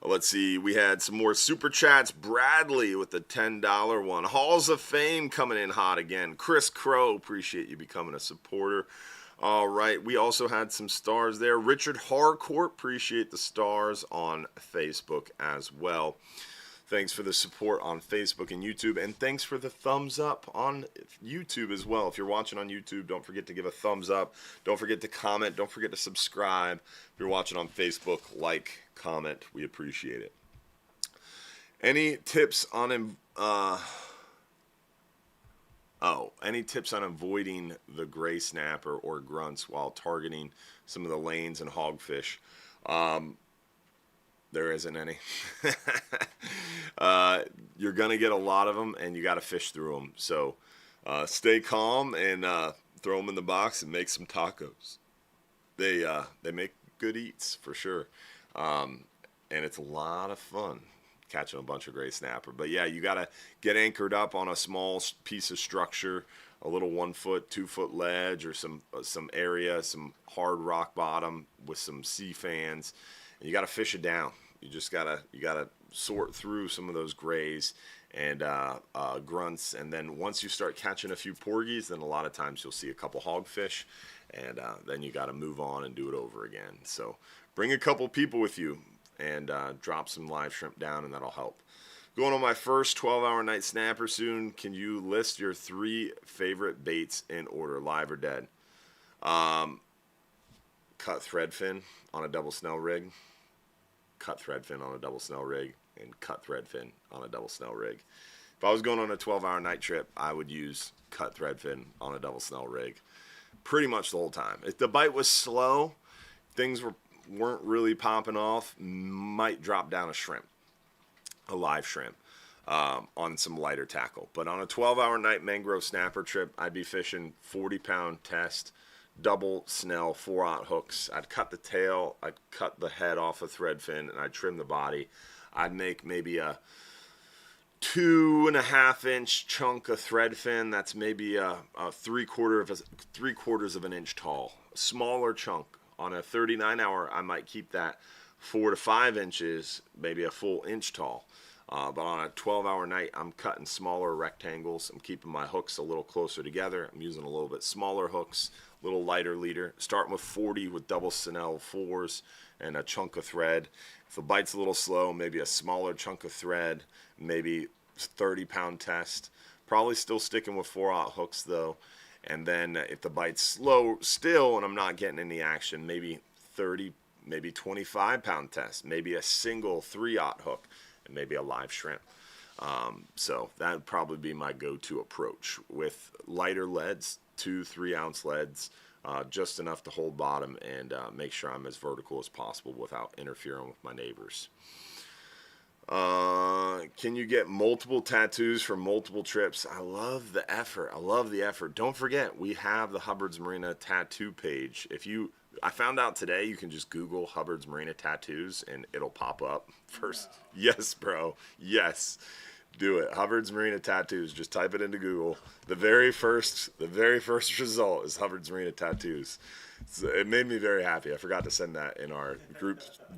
Let's see. We had some more super chats. Bradley with the $10 one. Halls of Fame coming in hot again. Chris Crow, appreciate you becoming a supporter. All right. We also had some stars there. Richard Harcourt, appreciate the stars on Facebook as well. Thanks for the support on Facebook and YouTube, and thanks for the thumbs up on YouTube as well. If you're watching on YouTube, don't forget to give a thumbs up. Don't forget to comment. Don't forget to subscribe. If you're watching on Facebook, like, comment. We appreciate it. Any tips on avoiding the gray snapper or grunts while targeting some of the lanes and hogfish? There isn't any. You're going to get a lot of them, and you got to fish through them. So stay calm and throw them in the box and make some tacos. They make good eats for sure. And it's a lot of fun catching a bunch of gray snapper. But, yeah, you got to get anchored up on a small piece of structure, a little 1-foot, 2-foot ledge, or some area, some hard rock bottom with some sea fans. And you got to fish it down. You gotta sort through some of those grays and grunts, and then once you start catching a few porgies, then a lot of times you'll see a couple hogfish, and then you got to move on and do it over again. So bring a couple people with you and drop some live shrimp down, and that'll help. Going on my first 12-hour night snapper soon. Can you list your 3 favorite baits in order, live or dead? Cut threadfin on a double snell rig. Cut threadfin on a double snell rig, and cut threadfin on a double snell rid. If I was going on a 12-hour night trip, I would use cut threadfin on a double snell rig pretty much the whole time. If the bite was slow, things weren't really popping off, might drop down a shrimp, a live shrimp, on some lighter tackle. But on a 12-hour night mangrove snapper trip, I'd be fishing 40-pound test, double snell 4/0 hooks. I'd cut the tail, I'd cut the head off a threadfin, and I'd trim the body. I'd make maybe a 2.5-inch chunk of threadfin. That's maybe a three-quarters of an inch tall. A smaller chunk. On a 39-hour, I might keep that 4 to 5 inches, maybe a full inch tall. But on a 12-hour night, I'm cutting smaller rectangles. I'm keeping my hooks a little closer together. I'm using a little bit smaller hooks, a little lighter leader. Starting with 40 with double snell 4s and a chunk of thread. If the bite's a little slow, maybe a smaller chunk of thread, maybe 30-pound test. Probably still sticking with 4/0 hooks, though. And then if the bite's slow still and I'm not getting any action, maybe 30, maybe 25-pound test, maybe a single 3/0 hook, and maybe a live shrimp. So that would probably be my go-to approach with lighter leads, 2-3-ounce leads, just enough to hold bottom and make sure I'm as vertical as possible without interfering with my neighbors. Can you get multiple tattoos for multiple trips? I love the effort. Don't forget, we have the Hubbard's Marina tattoo page. I found out today you can just Google Hubbard's Marina tattoos and it'll pop up first. Yes, bro. Yes. Do it. Hubbard's Marina tattoos. Just type it into Google. The very first result is Hubbard's Marina tattoos. So it made me very happy. I forgot to send that in our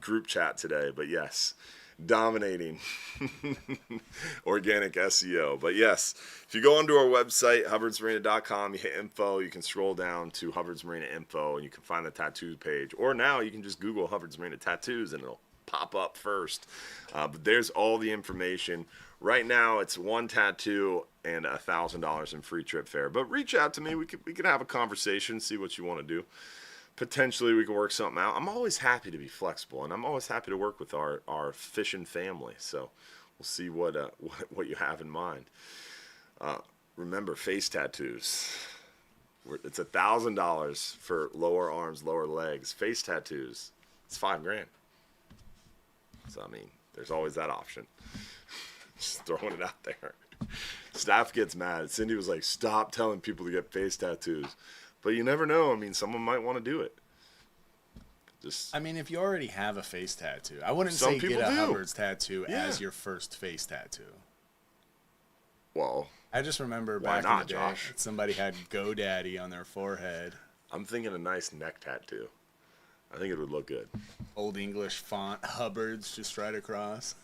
group chat today, but yes. dominating organic SEO. But yes, if you go onto our website, hubbardsmarina.com, you hit info, you can scroll down to Hubbard's Marina info, and you can find the tattoo page. Or now you can just Google Hubbard's Marina tattoos, and it'll pop up first. But there's all the information. Right now, it's one tattoo and $1,000 in free trip fare. But reach out to me. We could have a conversation, see what you want to do. Potentially we can work something out. I'm always happy to be flexible, and I'm always happy to work with our fishing family. So we'll see what you have in mind. Remember, face tattoos. It's $1,000 for lower arms, lower legs. Face tattoos. It's $5,000. So I mean, there's always that option. Just throwing it out there. Staff gets mad. Cindy was like, "Stop telling people to get face tattoos." But you never know. I mean, someone might want to do it. I mean, if you already have a face tattoo, I wouldn't say get a Hubbard's tattoo as your first face tattoo. Well, I just remember back in the day, somebody had GoDaddy on their forehead. I'm thinking a nice neck tattoo. I think it would look good. Old English font, Hubbard's just right across.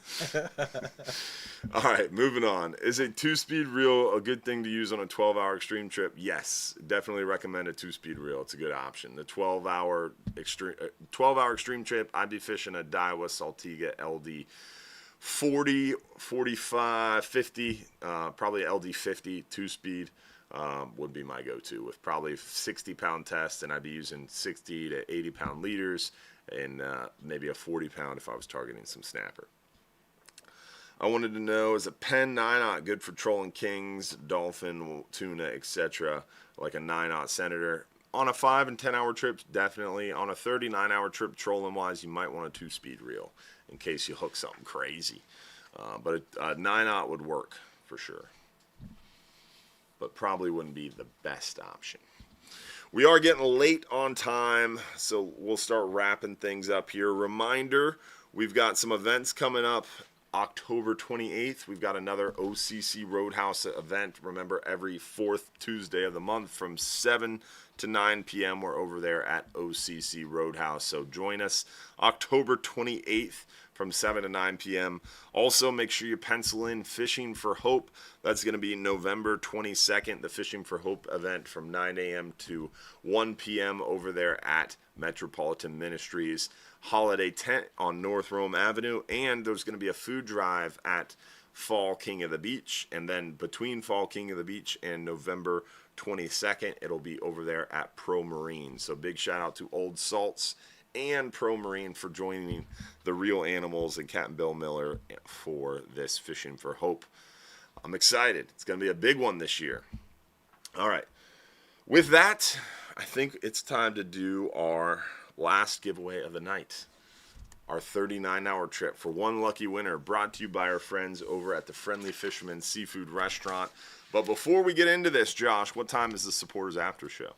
All right, moving on. Is a 2-speed reel a good thing to use on a 12-hour extreme trip? Yes, definitely recommend a 2-speed reel. It's a good option. The 12-hour extreme trip, I'd be fishing a Daiwa Saltiga LD 40, 45, 50, probably LD 50 2-speed. Would be my go-to with probably 60-pound test, and I'd be using 60 to 80-pound leaders and maybe a 40-pound if I was targeting some snapper. I wanted to know, is a Penn 9-aught good for trolling kings, dolphin, tuna, etc., like a 9-aught Senator? On a 5 and 10-hour trip, definitely. On a 39-hour trip, trolling-wise, you might want a 2-speed reel in case you hook something crazy. But a 9-aught would work for sure, but probably wouldn't be the best option. We are getting late on time, so we'll start wrapping things up here. Reminder, we've got some events coming up. October 28th, we've got another OCC Roadhouse event. Remember, every fourth Tuesday of the month from 7 to 9 p.m. we're over there at OCC Roadhouse. So join us October 28th from 7 to 9 p.m. Also, make sure you pencil in Fishing for Hope. That's going to be November 22nd, the Fishing for Hope event from 9 a.m. to 1 p.m. over there at Metropolitan Ministries Holiday Tent on North Rome Avenue. And there's going to be a food drive at Fall King of the Beach. And then between Fall King of the Beach and November 22nd, it'll be over there at Pro Marine. So big shout out to Old Salts and Pro Marine for joining the Real Animals and Captain Bill Miller for this Fishing for Hope. I'm excited. It's going to be a big one this year. All right. With that, I think it's time to do our last giveaway of the night. Our 39-hour trip for one lucky winner, brought to you by our friends over at the Friendly Fisherman Seafood Restaurant. But before we get into this, Josh, what time is the Supporters After Show?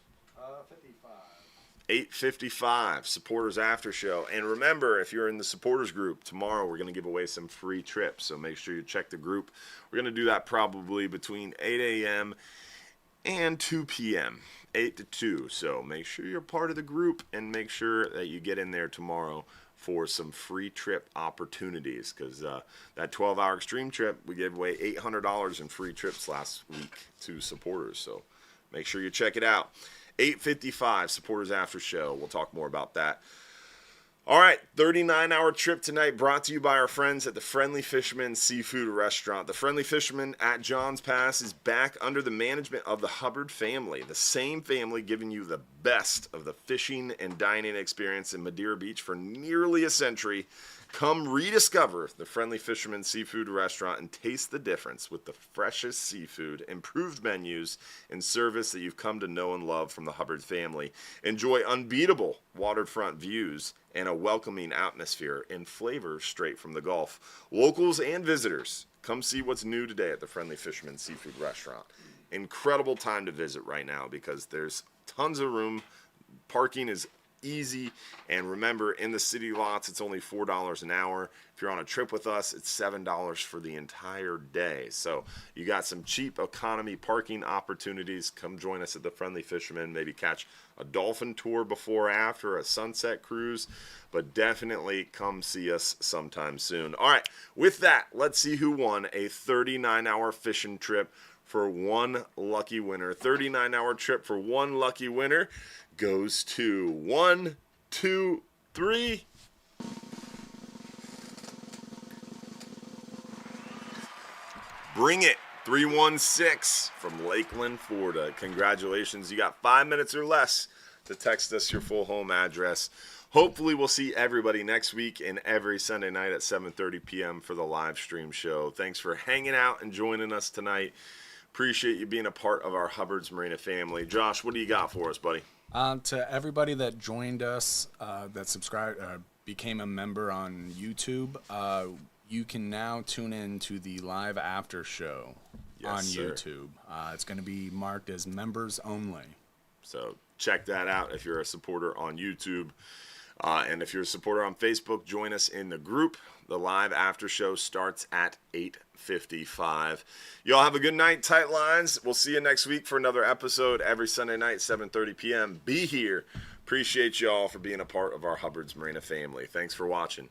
8:55, Supporters After Show. And remember, if you're in the supporters group, tomorrow we're going to give away some free trips. So make sure you check the group. We're going to do that probably between 8 a.m. and 2 p.m., 8 to 2. So make sure you're part of the group and make sure that you get in there tomorrow for some free trip opportunities. Because that 12-hour extreme trip, we gave away $800 in free trips last week to supporters. So make sure you check it out. 8:55, Supporters After Show. We'll talk more about that. All right, 39-hour trip tonight brought to you by our friends at the Friendly Fisherman Seafood Restaurant. The Friendly Fisherman at Johns Pass is back under the management of the Hubbard family, the same family giving you the best of the fishing and dining experience in Madeira Beach for nearly a century. Come rediscover the Friendly Fisherman Seafood Restaurant and taste the difference with the freshest seafood, improved menus, and service that you've come to know and love from the Hubbard family. Enjoy unbeatable waterfront views and a welcoming atmosphere and flavor straight from the Gulf. Locals and visitors, come see what's new today at the Friendly Fisherman Seafood Restaurant. Incredible time to visit right now because there's tons of room. Parking is easy. And remember, in the city lots, it's only $4 an hour. If you're on a trip with us, it's $7 for the entire day. So you got some cheap economy parking opportunities. Come join us at the Friendly Fisherman. Maybe catch a dolphin tour before or after, a sunset cruise. But definitely come see us sometime soon. All right, with that, let's see who won a 39-hour fishing trip for one lucky winner. 39-hour trip for one lucky winner goes to 1, 2, 3. Bring it. 316 from Lakeland, Florida. Congratulations. You got 5 minutes or less to text us your full home address. Hopefully we'll see everybody next week and every Sunday night at 7:30 p.m. for the live stream show. Thanks for hanging out and joining us tonight. Appreciate you being a part of our Hubbard's Marina family. Josh, what do you got for us, buddy? To everybody that joined us, that subscribed, became a member on YouTube, you can now tune in to the live after show on YouTube. It's going to be marked as members only. So check that out if you're a supporter on YouTube. And if you're a supporter on Facebook, join us in the group. The live after show starts at 8:55. Y'all have a good night, tight lines. We'll see you next week for another episode every Sunday night, 7:30 p.m. Be here. Appreciate y'all for being a part of our Hubbard's Marina family. Thanks for watching.